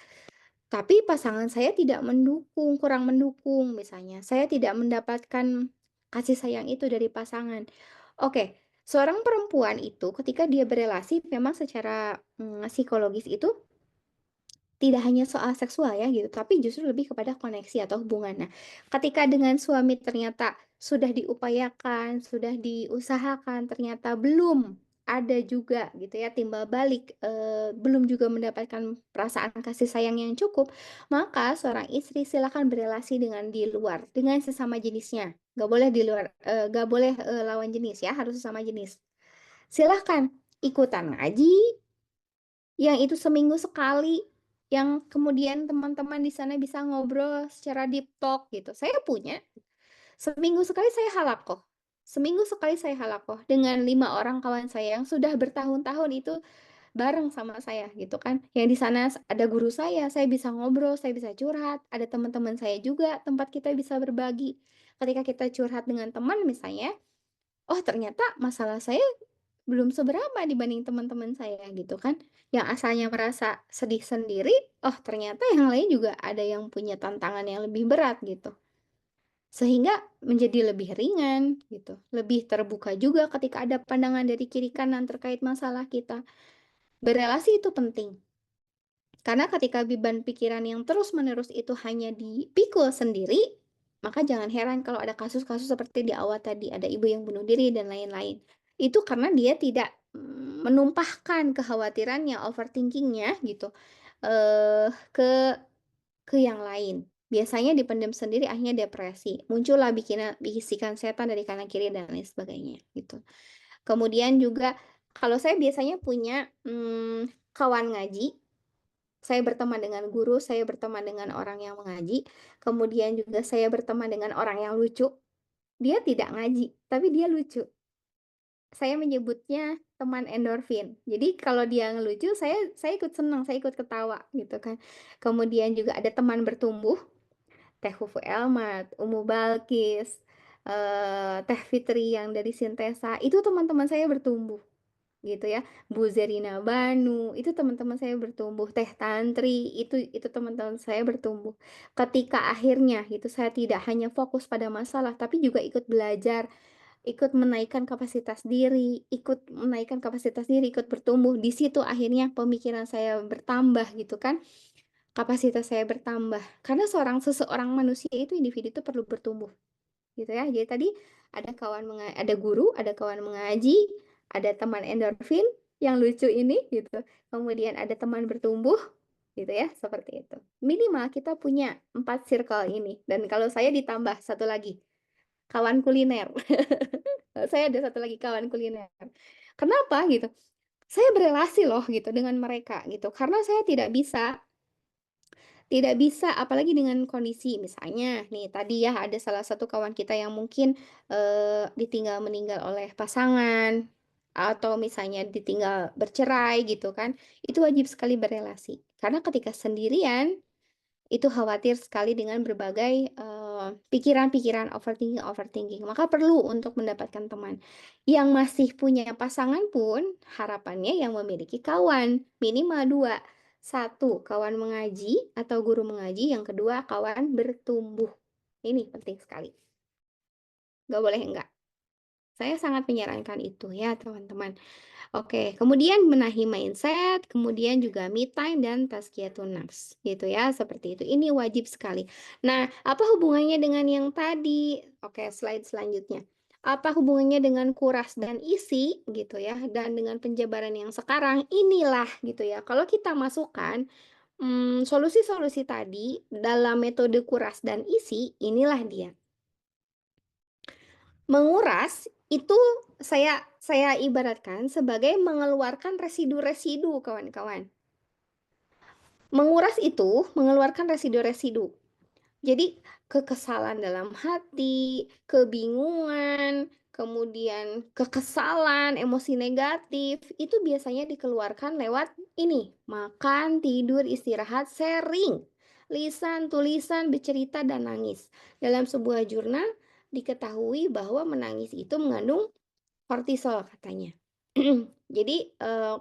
"Tapi pasangan saya tidak mendukung, kurang mendukung," misalnya, "saya tidak mendapatkan kasih sayang itu dari pasangan." Oke, seorang perempuan itu ketika dia berelasi memang secara, psikologis itu tidak hanya soal seksual ya gitu, tapi justru lebih kepada koneksi atau hubungan. Nah, ketika dengan suami ternyata sudah diupayakan, sudah diusahakan, ternyata belum ada juga gitu ya timbal balik, belum juga mendapatkan perasaan kasih sayang yang cukup, maka seorang istri silakan berelasi dengan di luar, dengan sesama jenisnya. Nggak boleh di luar, nggak boleh, lawan jenis ya, harus sesama jenis. Silahkan ikutan ngaji, yang itu seminggu sekali, yang kemudian teman-teman di sana bisa ngobrol secara deep talk gitu. Saya punya, seminggu sekali saya halakoh. Seminggu sekali saya halakoh dengan 5 orang kawan saya yang sudah bertahun-tahun itu bareng sama saya gitu kan. Yang di sana ada guru saya bisa ngobrol, saya bisa curhat, ada teman-teman saya juga tempat kita bisa berbagi. Ketika kita curhat dengan teman misalnya, oh ternyata masalah saya belum seberapa dibanding teman-teman saya gitu kan, yang asalnya merasa sedih sendiri, oh ternyata yang lain juga ada yang punya tantangan yang lebih berat gitu. Sehingga menjadi lebih ringan gitu, lebih terbuka juga ketika ada pandangan dari kiri kanan terkait masalah kita. Berelasi itu penting, karena ketika beban pikiran yang terus-menerus itu hanya dipikul sendiri, maka jangan heran kalau ada kasus-kasus seperti di awal tadi, ada ibu yang bunuh diri dan lain-lain. Itu karena dia tidak, menumpahkan kekhawatirannya, overthinking-nya gitu, ke yang lain. Biasanya dipendam sendiri akhirnya depresi, muncullah bisikan setan dari kanan kiri dan lain sebagainya, gitu. Kemudian juga kalau saya biasanya punya, kawan ngaji, saya berteman dengan guru, saya berteman dengan orang yang mengaji, kemudian juga saya berteman dengan orang yang lucu. Dia tidak ngaji, tapi dia lucu. Saya menyebutnya teman endorfin. Jadi kalau dia ngelucu, saya ikut senang, saya ikut ketawa, gitu kan. Kemudian juga ada teman bertumbuh, Teh Fufu Elmat, Umu Balkis, Teh Fitri yang dari Sintesa, itu teman-teman saya bertumbuh. Gitu ya. Bu Zerina Banu, itu teman-teman saya bertumbuh, Teh Tantri, itu teman-teman saya bertumbuh. Ketika akhirnya gitu saya tidak hanya fokus pada masalah, tapi juga ikut belajar, ikut menaikkan kapasitas diri, ikut bertumbuh. Di situ akhirnya pemikiran saya bertambah gitu kan, kapasitas saya bertambah. Karena seseorang manusia itu individu itu perlu bertumbuh. Gitu ya. Jadi tadi ada guru, ada kawan mengaji, ada teman endorfin yang lucu ini gitu. Kemudian ada teman bertumbuh gitu ya, seperti itu. Minimal kita punya 4 circle ini dan kalau saya ditambah satu lagi, kawan kuliner. Saya ada satu lagi kawan kuliner. Kenapa gitu? Saya berelasi loh gitu dengan mereka gitu. Karena saya tidak bisa apalagi dengan kondisi misalnya nih tadi ya ada salah satu kawan kita yang mungkin, ditinggal meninggal oleh pasangan, atau misalnya ditinggal bercerai gitu kan, itu wajib sekali berelasi. Karena ketika sendirian, itu khawatir sekali dengan berbagai, pikiran-pikiran overthinking-overthinking, maka perlu untuk mendapatkan teman. Yang masih punya pasangan pun harapannya yang memiliki kawan, minimal 2, satu kawan mengaji atau guru mengaji, yang kedua kawan bertumbuh. Ini penting sekali, nggak boleh enggak. Saya sangat menyarankan itu ya teman-teman. Oke, kemudian benahi mindset, kemudian juga me time dan tazkiyatun nafs, gitu ya, seperti itu. Ini wajib sekali. Nah, apa hubungannya dengan yang tadi? Oke, slide selanjutnya. Apa hubungannya dengan kuras dan isi, gitu ya, dan dengan penjabaran yang sekarang? Inilah, gitu ya. Kalau kita masukkan solusi-solusi tadi dalam metode kuras dan isi, inilah dia. Menguras itu saya ibaratkan sebagai mengeluarkan residu-residu, kawan-kawan. Menguras itu mengeluarkan residu-residu. Jadi kekesalan dalam hati, kebingungan, kemudian kekesalan, emosi negatif, itu biasanya dikeluarkan lewat ini, makan, tidur, istirahat, sharing, lisan, tulisan, bercerita, dan nangis. Dalam sebuah jurnal diketahui bahwa menangis itu mengandung kortisol katanya. Jadi,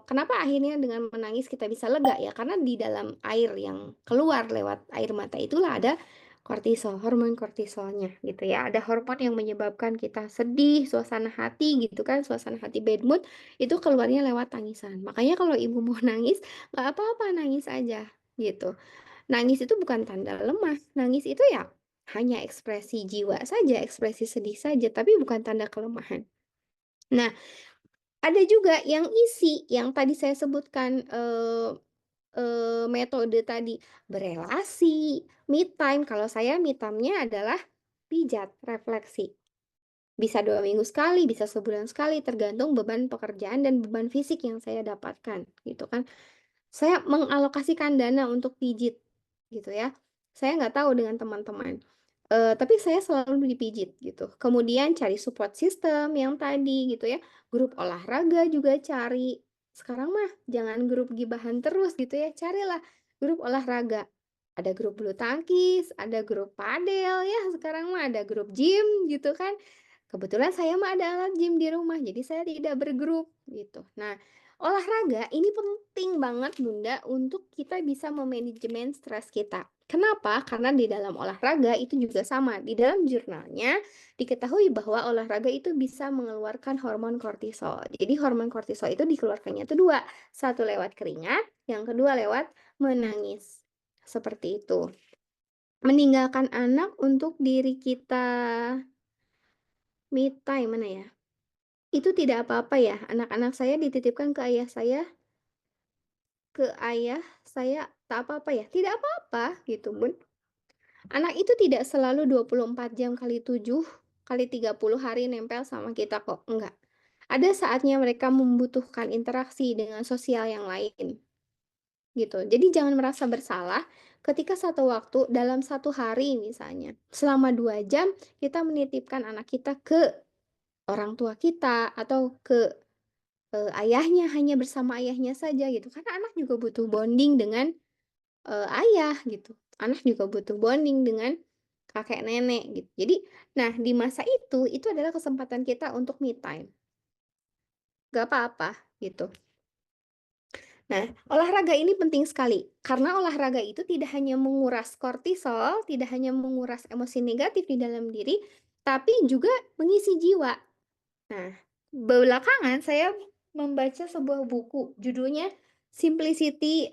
kenapa akhirnya dengan menangis kita bisa lega ya, karena di dalam air yang keluar lewat air mata itulah ada kortisol, hormon kortisolnya gitu ya. Ada hormon yang menyebabkan kita sedih, suasana hati gitu kan, suasana hati bad mood, itu keluarnya lewat tangisan. Makanya kalau ibu mau nangis, nggak apa-apa nangis aja gitu. Nangis itu bukan tanda lemah, nangis itu ya hanya ekspresi jiwa saja, ekspresi sedih saja, tapi bukan tanda kelemahan. Nah, ada juga yang isi, yang tadi saya sebutkan, metode tadi, berelasi, me time, kalau saya me time-nya adalah pijat, refleksi. Bisa 2 minggu sekali, bisa sebulan sekali, tergantung beban pekerjaan dan beban fisik yang saya dapatkan, gitu kan. Saya mengalokasikan dana untuk pijit, gitu ya. Saya nggak tahu dengan teman-teman, tapi saya selalu dipijit, gitu. Kemudian cari support system yang tadi, gitu ya. Grup olahraga juga cari. Sekarang mah jangan grup gibahan terus, gitu ya. Carilah grup olahraga. Ada grup bulu tangkis, ada grup padel ya, sekarang mah ada grup gym, gitu kan. Kebetulan saya mah ada alat gym di rumah, jadi saya tidak bergrup, gitu. Nah, olahraga ini penting banget Bunda untuk kita bisa memanajemen stres kita. Kenapa? Karena di dalam olahraga itu juga sama. Di dalam jurnalnya diketahui bahwa olahraga itu bisa mengeluarkan hormon kortisol. Jadi hormon kortisol itu dikeluarkannya itu dua. Satu lewat keringat, yang kedua lewat menangis. Seperti itu. Meninggalkan anak untuk diri kita me time mana ya? Itu tidak apa-apa ya. Anak-anak saya dititipkan ke ayah saya, tak apa-apa ya. Tidak apa-apa gitu, Bun. Anak itu tidak selalu 24 jam kali 7 kali 30 hari nempel sama kita kok, enggak. Ada saatnya mereka membutuhkan interaksi dengan sosial yang lain, gitu. Jadi jangan merasa bersalah ketika satu waktu dalam satu hari misalnya, selama 2 jam kita menitipkan anak kita ke orang tua kita atau ke ayahnya, hanya bersama ayahnya saja gitu. Karena anak juga butuh bonding dengan ayah gitu. Anak juga butuh bonding dengan kakek nenek gitu. Jadi, nah di masa itu adalah kesempatan kita untuk me time. Gak apa-apa gitu. Nah, olahraga ini penting sekali karena olahraga itu tidak hanya menguras kortisol, tidak hanya menguras emosi negatif di dalam diri, tapi juga mengisi jiwa. Nah, belakangan saya membaca sebuah buku, judulnya Simplicity,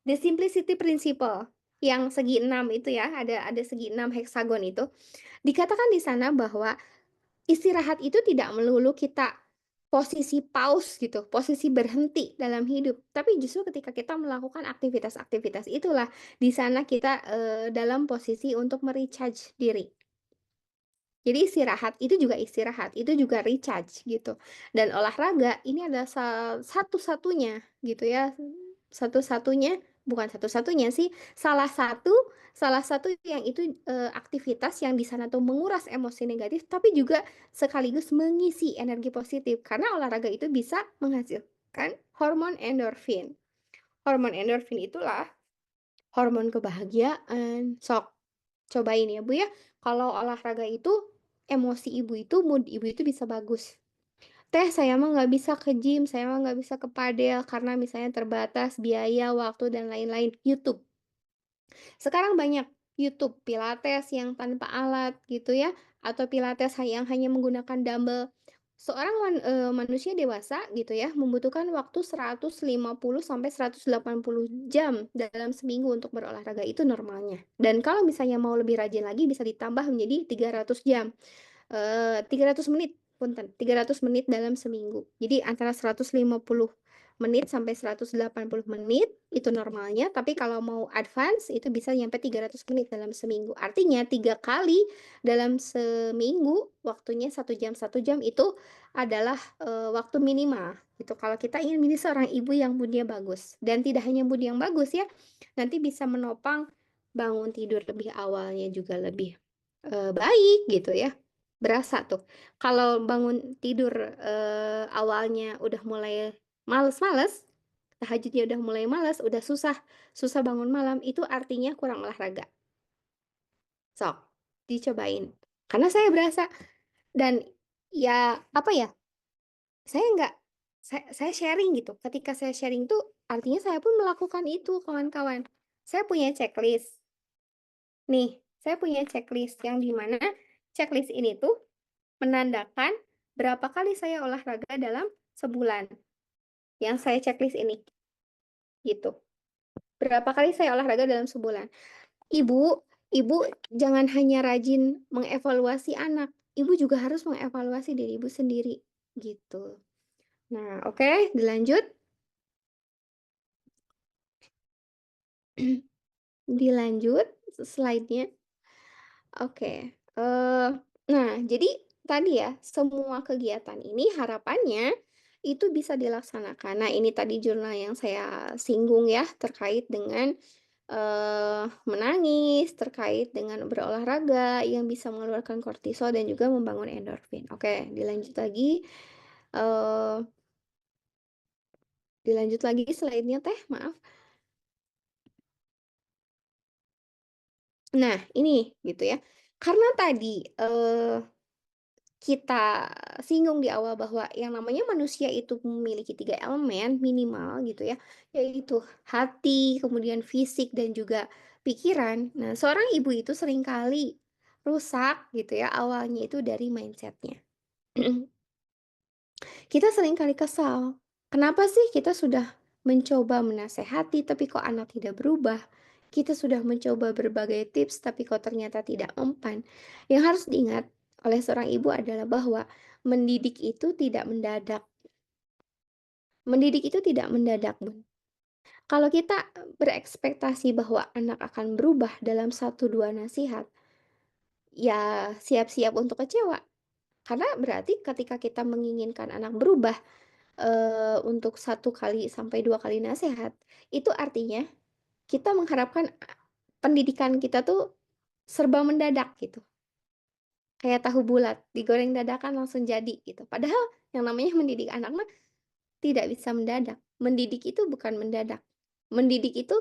The Simplicity Principle, yang segi 6 itu ya, ada segi 6 heksagon itu. Dikatakan di sana bahwa istirahat itu tidak melulu kita posisi pause gitu, posisi berhenti dalam hidup, tapi justru ketika kita melakukan aktivitas-aktivitas itulah, di sana kita, dalam posisi untuk me-recharge diri. Jadi istirahat, itu juga recharge gitu. Dan olahraga ini adalah satu-satunya gitu ya, satu-satunya, bukan satu-satunya sih, salah satu yang itu, aktivitas yang di sana tuh menguras emosi negatif, tapi juga sekaligus mengisi energi positif. Karena olahraga itu bisa menghasilkan hormon endorfin. Hormon endorfin itulah hormon kebahagiaan. Sok, cobain ya, Bu, ya. Kalau olahraga itu, emosi ibu itu, mood ibu itu bisa bagus. Teh, saya mah nggak bisa ke gym, saya mah nggak bisa ke padel karena misalnya terbatas biaya, waktu, dan lain-lain. YouTube. Sekarang banyak YouTube pilates yang tanpa alat gitu ya, atau pilates yang hanya menggunakan dumbbell. Seorang manusia dewasa gitu ya, membutuhkan waktu 150 sampai 180 jam dalam seminggu untuk berolahraga, itu normalnya. Dan kalau misalnya mau lebih rajin lagi bisa ditambah menjadi 300 jam. 300 menit, punten, 300 menit dalam seminggu. Jadi antara 150 menit sampai 180 menit itu normalnya, tapi kalau mau advance itu bisa nyampe 300 menit dalam seminggu. Artinya 3 kali dalam seminggu, waktunya 1 jam itu adalah, waktu minimal gitu. Kalau kita ingin menjadi seorang ibu yang mood-nya bagus, dan tidak hanya mood yang bagus ya, nanti bisa menopang bangun tidur lebih awalnya juga lebih, baik gitu ya. Berasa tuh, kalau bangun tidur, awalnya udah mulai males-males, tahajudnya udah mulai males, udah susah susah bangun malam, itu artinya kurang olahraga. Sok, dicobain. Karena saya berasa, dan ya, apa ya, saya nggak saya sharing gitu, ketika saya sharing tuh artinya saya pun melakukan itu, kawan-kawan. Saya punya checklist. Nih, saya punya checklist yang di mana checklist ini tuh menandakan berapa kali saya olahraga dalam sebulan, yang saya checklist ini, gitu. Berapa kali saya olahraga dalam sebulan. Ibu ibu jangan hanya rajin mengevaluasi anak, ibu juga harus mengevaluasi diri ibu sendiri, gitu. Nah, oke, dilanjut. Dilanjut slide-nya. Oke, nah jadi tadi ya, semua kegiatan ini harapannya itu bisa dilaksanakan. Nah, ini tadi jurnal yang saya singgung ya, terkait dengan, menangis, terkait dengan berolahraga yang bisa mengeluarkan kortisol dan juga membangun endorfin. Oke, eee, dilanjut lagi slide-nya Teh, maaf. Nah, ini gitu ya, karena tadi, kita singgung di awal bahwa yang namanya manusia itu memiliki 3 elemen minimal gitu ya, yaitu hati, kemudian fisik, dan juga pikiran. Nah, seorang ibu itu seringkali rusak gitu ya, awalnya itu dari mindsetnya. Kita seringkali kesal, kenapa sih kita sudah mencoba menasehati tapi kok anak tidak berubah? Kita sudah mencoba berbagai tips tapi kok ternyata tidak mempan. Yang harus diingat oleh seorang ibu adalah bahwa mendidik itu tidak mendadak. Mendidik itu tidak mendadak, Bun. Kalau kita berekspektasi bahwa anak akan berubah dalam satu 2 nasihat, ya siap-siap untuk kecewa. Karena berarti ketika kita menginginkan anak berubah, untuk 1 kali sampai 2 kali nasihat, itu artinya kita mengharapkan pendidikan kita tuh serba mendadak gitu, kayak tahu bulat, digoreng dadakan langsung jadi gitu. Padahal yang namanya mendidik anak mah tidak bisa mendadak. Mendidik itu bukan mendadak. Mendidik itu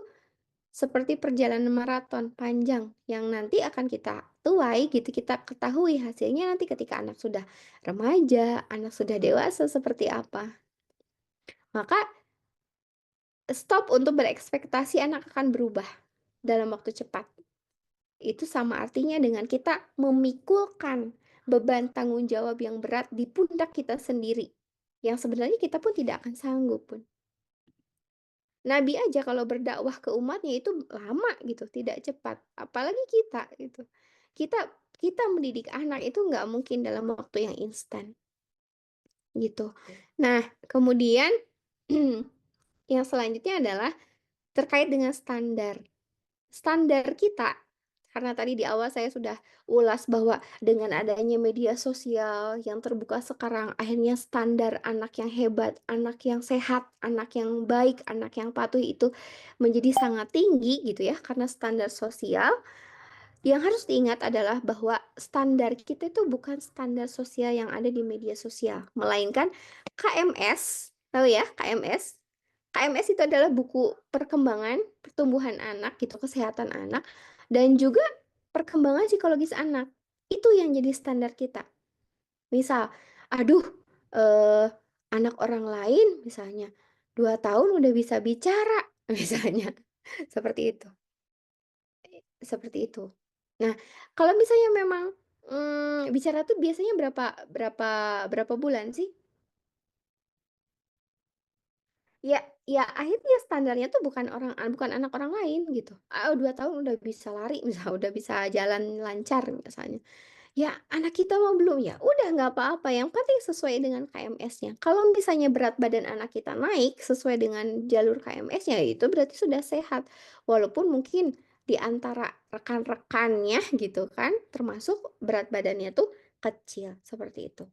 seperti perjalanan maraton panjang yang nanti akan kita tuai gitu, kita ketahui hasilnya nanti ketika anak sudah remaja, anak sudah dewasa seperti apa. Maka stop untuk berekspektasi anak akan berubah dalam waktu cepat. Itu sama artinya dengan kita memikulkan beban tanggung jawab yang berat di pundak kita sendiri. Yang sebenarnya kita pun tidak akan sanggup pun. Nabi aja kalau berdakwah ke umatnya itu lama gitu, tidak cepat. Apalagi kita gitu. Kita kita mendidik anak itu nggak mungkin dalam waktu yang instan gitu. Nah, kemudian yang selanjutnya adalah terkait dengan standar. Standar kita, karena tadi di awal saya sudah ulas bahwa dengan adanya media sosial yang terbuka sekarang, akhirnya standar anak yang hebat, anak yang sehat, anak yang baik, anak yang patuh itu menjadi sangat tinggi gitu ya, karena standar sosial. Yang harus diingat adalah bahwa standar kita itu bukan standar sosial yang ada di media sosial, melainkan KMS, tahu ya KMS? KMS itu adalah buku perkembangan pertumbuhan anak gitu, kesehatan anak, dan juga perkembangan psikologis anak. Itu yang jadi standar kita. Misal, aduh, eh, anak orang lain misalnya 2 tahun udah bisa bicara, misalnya seperti itu. Seperti itu. Nah, kalau misalnya memang, bicara tuh biasanya berapa berapa berapa bulan sih? Ya ya akhirnya standarnya tuh bukan anak orang lain gitu. 2 tahun udah bisa lari misal, udah bisa jalan lancar misalnya. Ya anak kita mah belum, ya udah nggak apa-apa, yang penting sesuai dengan KMS-nya. Kalau misalnya berat badan anak kita naik sesuai dengan jalur KMS-nya, itu berarti sudah sehat. Walaupun mungkin di antara rekan-rekannya gitu kan, termasuk berat badannya tuh kecil, seperti itu.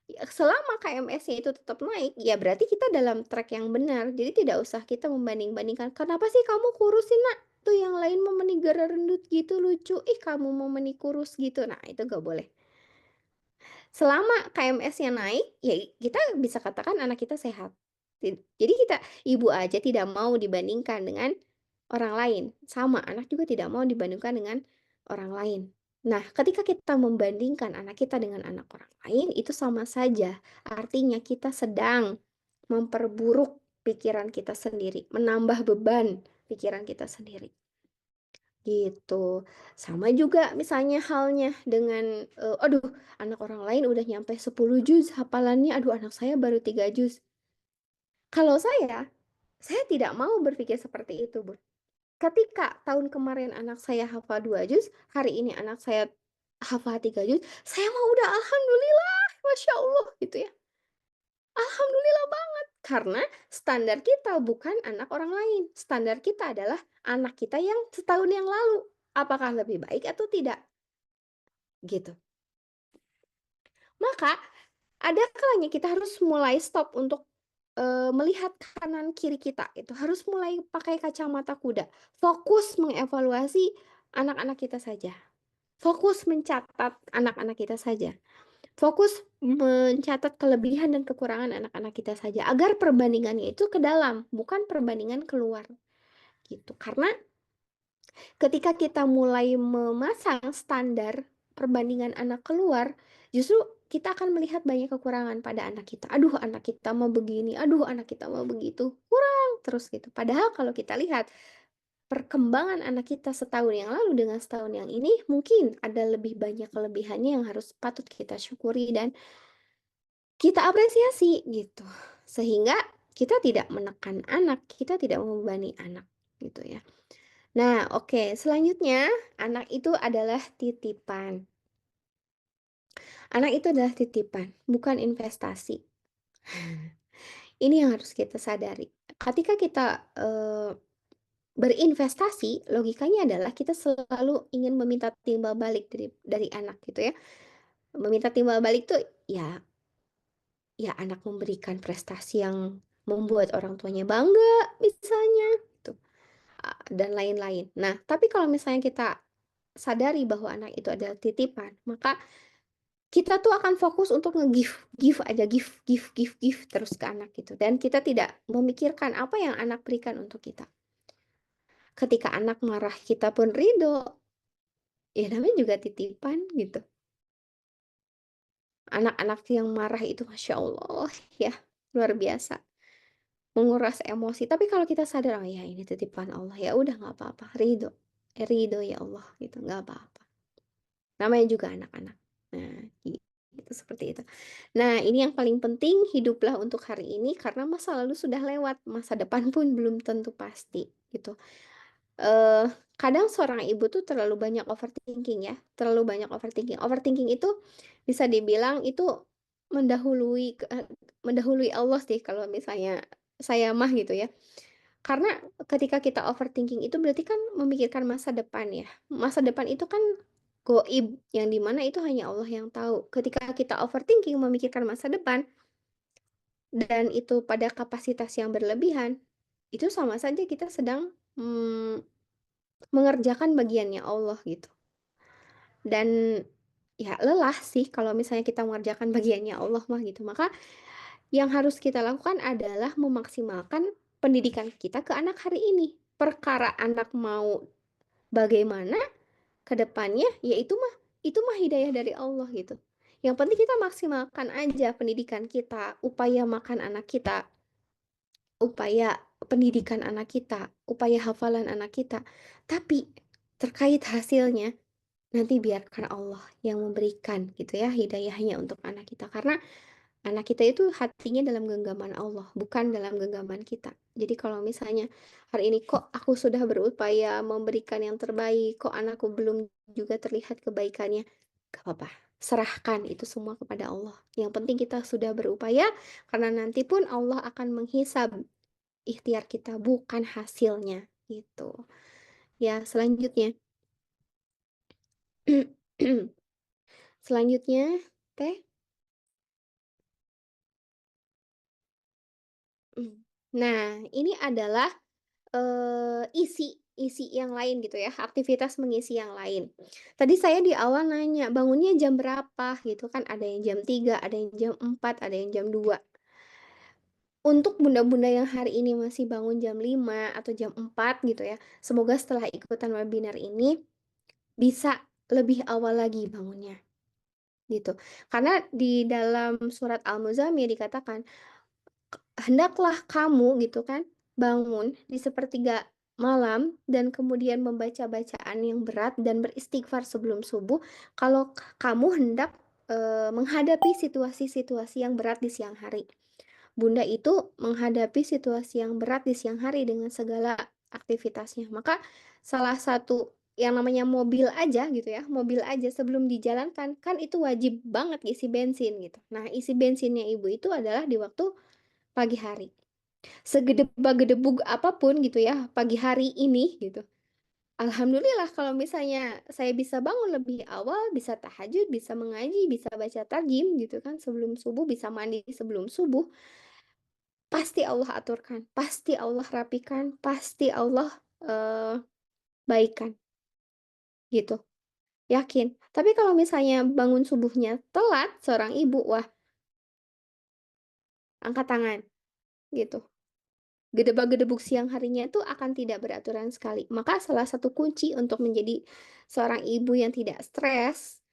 Ya, selama KMS-nya itu tetap naik, ya berarti kita dalam track yang benar. Jadi tidak usah kita membanding-bandingkan, "Kenapa sih kamu kurus sih, Nak? Tuh yang lain mau meni gara rendut gitu lucu, ih kamu mau meni kurus gitu." Nah, itu nggak boleh. Selama KMS-nya naik, ya kita bisa katakan anak kita sehat. Jadi kita ibu aja tidak mau dibandingkan dengan orang lain. Sama, anak juga tidak mau dibandingkan dengan orang lain. Nah, ketika kita membandingkan anak kita dengan anak orang lain, itu sama saja. Artinya kita sedang memperburuk pikiran kita sendiri, menambah beban pikiran kita sendiri. Gitu. Sama juga misalnya halnya dengan, aduh anak orang lain udah nyampe 10 juz hafalannya, aduh anak saya baru 3 juz. Kalau saya tidak mau berpikir seperti itu, Bun. Ketika tahun kemarin anak saya hafal 2 juz, hari ini anak saya hafal 3 juz, saya mah udah alhamdulillah, masya Allah gitu ya. Alhamdulillah banget, karena standar kita bukan anak orang lain. Standar kita adalah anak kita yang setahun yang lalu. Apakah lebih baik atau tidak? Gitu. Maka ada kalanya kita harus mulai stop untuk, melihat kanan kiri kita, itu harus mulai pakai kacamata kuda. Fokus mengevaluasi anak-anak kita saja. Fokus mencatat anak-anak kita saja. Fokus mencatat kelebihan dan kekurangan anak-anak kita saja, agar perbandingannya itu ke dalam, bukan perbandingan keluar, gitu. Karena ketika kita mulai memasang standar perbandingan anak keluar, justru kita akan melihat banyak kekurangan pada anak kita. Aduh, anak kita mau begini, aduh, anak kita mau begitu, kurang terus gitu. Padahal kalau kita lihat perkembangan anak kita setahun yang lalu dengan setahun yang ini, mungkin ada lebih banyak kelebihannya yang harus patut kita syukuri dan kita apresiasi gitu. Sehingga kita tidak menekan anak, kita tidak membebani anak gitu ya. Nah, oke, selanjutnya anak itu adalah titipan. Anak itu adalah titipan, bukan investasi. Ini yang harus kita sadari. Ketika kita berinvestasi, logikanya adalah kita selalu ingin meminta timbal balik dari anak gitu ya. Meminta timbal balik tuh ya ya anak memberikan prestasi yang membuat orang tuanya bangga misalnya gitu, dan lain-lain. Nah, tapi kalau misalnya kita sadari bahwa anak itu adalah titipan, maka kita tuh akan fokus untuk nge-give, give aja, give terus ke anak gitu. Dan kita tidak memikirkan apa yang anak berikan untuk kita. Ketika anak marah, kita pun ridho. Ya namanya juga titipan gitu. Anak-anak yang marah itu Masya Allah ya, luar biasa. Menguras emosi. Tapi kalau kita sadar, oh ya ini titipan Allah, ya udah nggak apa-apa, ridho. Ridho ya Allah gitu, nggak apa-apa. Namanya juga anak-anak. Nah, gitu seperti itu. Nah, ini yang paling penting, hiduplah untuk hari ini karena masa lalu sudah lewat, masa depan pun belum tentu pasti gitu. Eee, Kadang seorang ibu tuh terlalu banyak overthinking ya, terlalu banyak overthinking. Overthinking itu bisa dibilang itu mendahului mendahului Allah sih kalau misalnya saya mah gitu ya. Karena ketika kita overthinking itu berarti kan memikirkan masa depan ya. Masa depan itu kan goib, yang di mana itu hanya Allah yang tahu. Ketika kita overthinking memikirkan masa depan, dan itu pada kapasitas yang berlebihan, itu sama saja kita sedang, mengerjakan bagiannya Allah gitu. Dan, ya lelah sih kalau misalnya kita mengerjakan bagiannya Allah mah gitu. Maka yang harus kita lakukan adalah memaksimalkan pendidikan kita ke anak hari ini. Perkara anak mau bagaimana ke depannya, ya itu mah hidayah dari Allah gitu. Yang penting kita maksimalkan aja pendidikan kita, upaya makan anak kita, upaya pendidikan anak kita, upaya hafalan anak kita. Tapi terkait hasilnya, nanti biarkan Allah yang memberikan gitu ya hidayahnya untuk anak kita. Karena anak kita itu hatinya dalam genggaman Allah, bukan dalam genggaman kita. Jadi kalau misalnya hari ini kok aku sudah berupaya memberikan yang terbaik, kok anakku belum juga terlihat kebaikannya, gak apa-apa. Serahkan itu semua kepada Allah. Yang penting kita sudah berupaya, karena nanti pun Allah akan menghisab ikhtiar kita, bukan hasilnya. Gitu. Ya, selanjutnya. Selanjutnya, Teh. Nah, ini adalah isi yang lain gitu ya, aktivitas mengisi yang lain. Tadi saya di awal nanya, bangunnya jam berapa gitu kan, ada yang jam 3, ada yang jam 4, ada yang jam 2. Untuk bunda-bunda yang hari ini masih bangun jam 5 atau jam 4 gitu ya, semoga setelah ikutan webinar ini bisa lebih awal lagi bangunnya, gitu. Karena di dalam surat Al-Muzammil dikatakan, hendaklah kamu gitu kan, bangun di sepertiga malam dan kemudian membaca bacaan yang berat dan beristighfar sebelum subuh kalau kamu hendak menghadapi situasi-situasi yang berat di siang hari. Bunda itu menghadapi situasi yang berat di siang hari dengan segala aktivitasnya. Maka salah satu yang namanya mobil aja gitu ya, mobil aja sebelum dijalankan kan itu wajib banget isi bensin gitu. Nah, isi bensinnya ibu itu adalah di waktu pagi hari. Segedebag-gedebug apapun gitu ya, pagi hari ini gitu. Alhamdulillah kalau misalnya saya bisa bangun lebih awal, bisa tahajud, bisa mengaji, bisa baca tarjim gitu kan sebelum subuh, bisa mandi sebelum subuh, pasti Allah aturkan, pasti Allah rapikan, pasti Allah eh, baikan gitu. Yakin. Tapi kalau misalnya bangun subuhnya telat seorang ibu, wah, angkat tangan gitu. Gedebak-gedebuk siang harinya itu akan tidak beraturan sekali. Maka salah satu kunci untuk menjadi seorang ibu yang tidak stres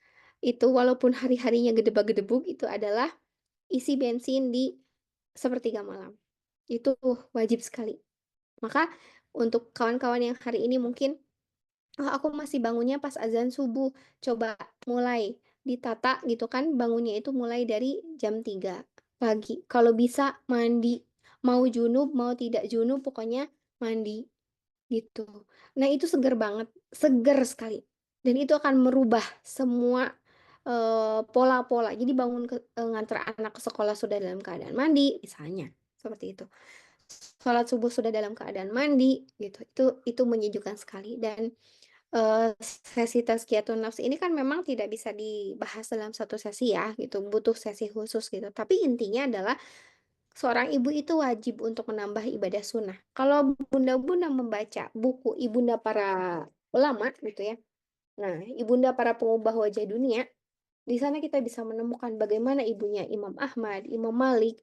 itu walaupun hari-harinya gedebak-gedebuk itu adalah isi bensin di sepertiga malam. Itu wajib sekali. Maka untuk kawan-kawan yang hari ini mungkin, "Oh, aku masih bangunnya pas azan subuh." Coba mulai ditata gitu kan, bangunnya itu mulai dari jam 3 pagi. Kalau bisa mandi, mau junub, mau tidak junub, pokoknya mandi. Gitu. Nah, itu seger banget, seger sekali. Dan itu akan merubah semua, pola-pola. Jadi bangun nganter anak ke sekolah sudah dalam keadaan mandi, misalnya, seperti itu. Sholat subuh sudah dalam keadaan mandi, gitu. Itu menyejukkan sekali dan, sesi tazkiyatun nafs ini kan memang tidak bisa dibahas dalam satu sesi ya, gitu, butuh sesi khusus gitu. Tapi intinya adalah seorang ibu itu wajib untuk menambah ibadah sunnah. Kalau bunda-bunda membaca buku ibunda para ulama gitu ya. Nah, ibunda para pengubah wajah dunia, di sana kita bisa menemukan bagaimana ibunya Imam Ahmad, Imam Malik,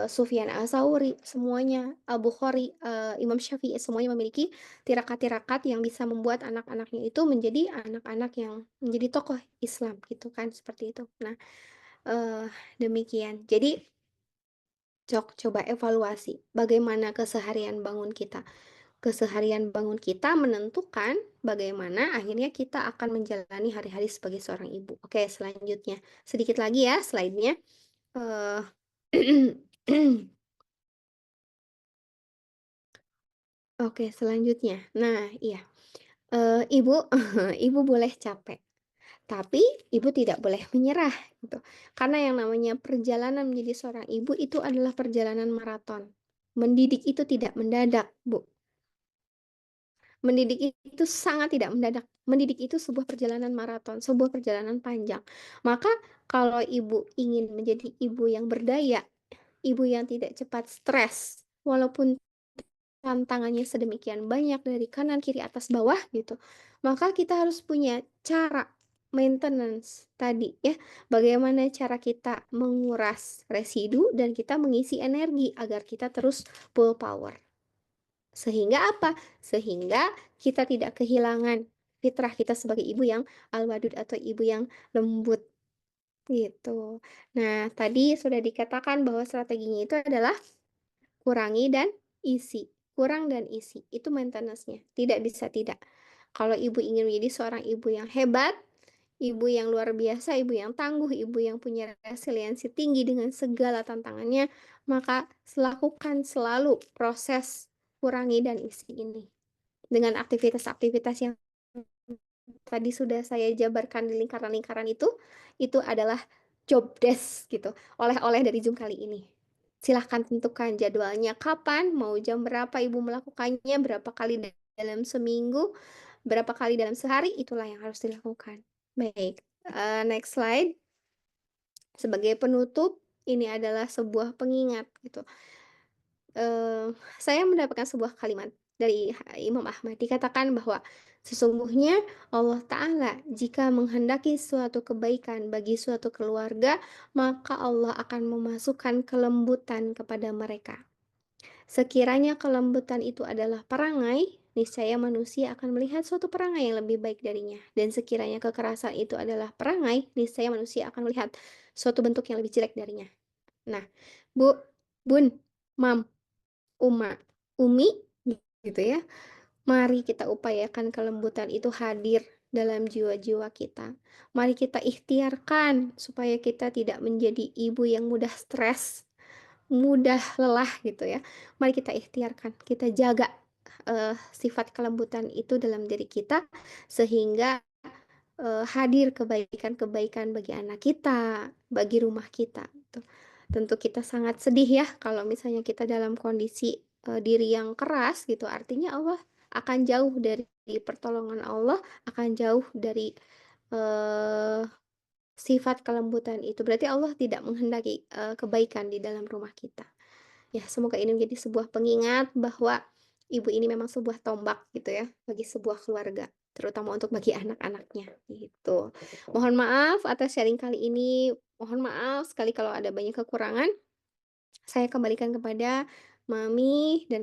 Sufyan Ats-Tsauri, semuanya, Al-Bukhari, Imam Syafi'i, semuanya memiliki tirakat-tirakat yang bisa membuat anak-anaknya itu menjadi anak-anak yang menjadi tokoh Islam gitu kan, seperti itu. Nah, eee, demikian. Jadi coba evaluasi bagaimana keseharian bangun kita. Keseharian bangun kita menentukan bagaimana akhirnya kita akan menjalani hari-hari sebagai seorang ibu. Oke, selanjutnya. Sedikit lagi ya slide-nya. Eh, Oke, selanjutnya. Nah, iya. Ibu, ibu boleh capek, tapi ibu tidak boleh menyerah gitu. Karena yang namanya perjalanan menjadi seorang ibu itu adalah perjalanan maraton. Mendidik itu tidak mendadak, Bu. Mendidik itu sangat tidak mendadak. Mendidik itu sebuah perjalanan maraton, sebuah perjalanan panjang. Maka kalau ibu ingin menjadi ibu yang berdaya, ibu yang tidak cepat stres, walaupun tantangannya sedemikian banyak dari kanan, kiri, atas, bawah gitu, maka kita harus punya cara maintenance tadi ya. Bagaimana cara kita menguras residu dan kita mengisi energi agar kita terus full power. Sehingga apa? Sehingga kita tidak kehilangan fitrah kita sebagai ibu yang al-wadud atau ibu yang lembut, gitu. Nah, tadi sudah dikatakan bahwa strateginya itu adalah kurangi dan isi. Kurang dan isi, itu maintenance-nya, tidak bisa tidak. Kalau ibu ingin menjadi seorang ibu yang hebat, ibu yang luar biasa, ibu yang tangguh, ibu yang punya resiliensi tinggi dengan segala tantangannya, maka lakukan selalu proses kurangi dan isi ini. Dengan aktivitas-aktivitas yang tadi sudah saya jabarkan di lingkaran-lingkaran itu adalah job desk gitu, oleh-oleh dari Zoom kali ini. Silahkan tentukan jadwalnya kapan, mau jam berapa ibu melakukannya, berapa kali dalam seminggu, berapa kali dalam sehari, itulah yang harus dilakukan. Baik, next slide. Sebagai penutup, ini adalah sebuah pengingat gitu. Saya mendapatkan sebuah kalimat dari Imam Ahmad, dikatakan bahwa sesungguhnya Allah Ta'ala jika menghendaki suatu kebaikan bagi suatu keluarga, maka Allah akan memasukkan kelembutan kepada mereka. Sekiranya kelembutan itu adalah perangai, niscaya manusia akan melihat suatu perangai yang lebih baik darinya. Dan sekiranya kekerasan itu adalah perangai, niscaya manusia akan melihat suatu bentuk yang lebih jelek darinya. Nah, Bu, Bun, Mam, Umi, gitu ya. Mari kita upayakan kelembutan itu hadir dalam jiwa-jiwa kita. Mari kita ikhtiarkan supaya kita tidak menjadi ibu yang mudah stres, mudah lelah gitu ya. Mari kita ikhtiarkan, kita jaga sifat kelembutan itu dalam diri kita sehingga hadir kebaikan-kebaikan bagi anak kita, bagi rumah kita, gitu. Tentu kita sangat sedih ya kalau misalnya kita dalam kondisi, diri yang keras gitu, artinya Allah akan jauh dari pertolongan Allah, akan jauh dari, eee, sifat kelembutan itu. Berarti Allah tidak menghendaki, kebaikan di dalam rumah kita. Ya, semoga ini menjadi sebuah pengingat bahwa ibu ini memang sebuah tombak gitu ya, bagi sebuah keluarga, terutama untuk bagi anak-anaknya, gitu. Mohon maaf atas sharing kali ini, mohon maaf sekali kalau ada banyak kekurangan. Saya kembalikan kepada Mami dan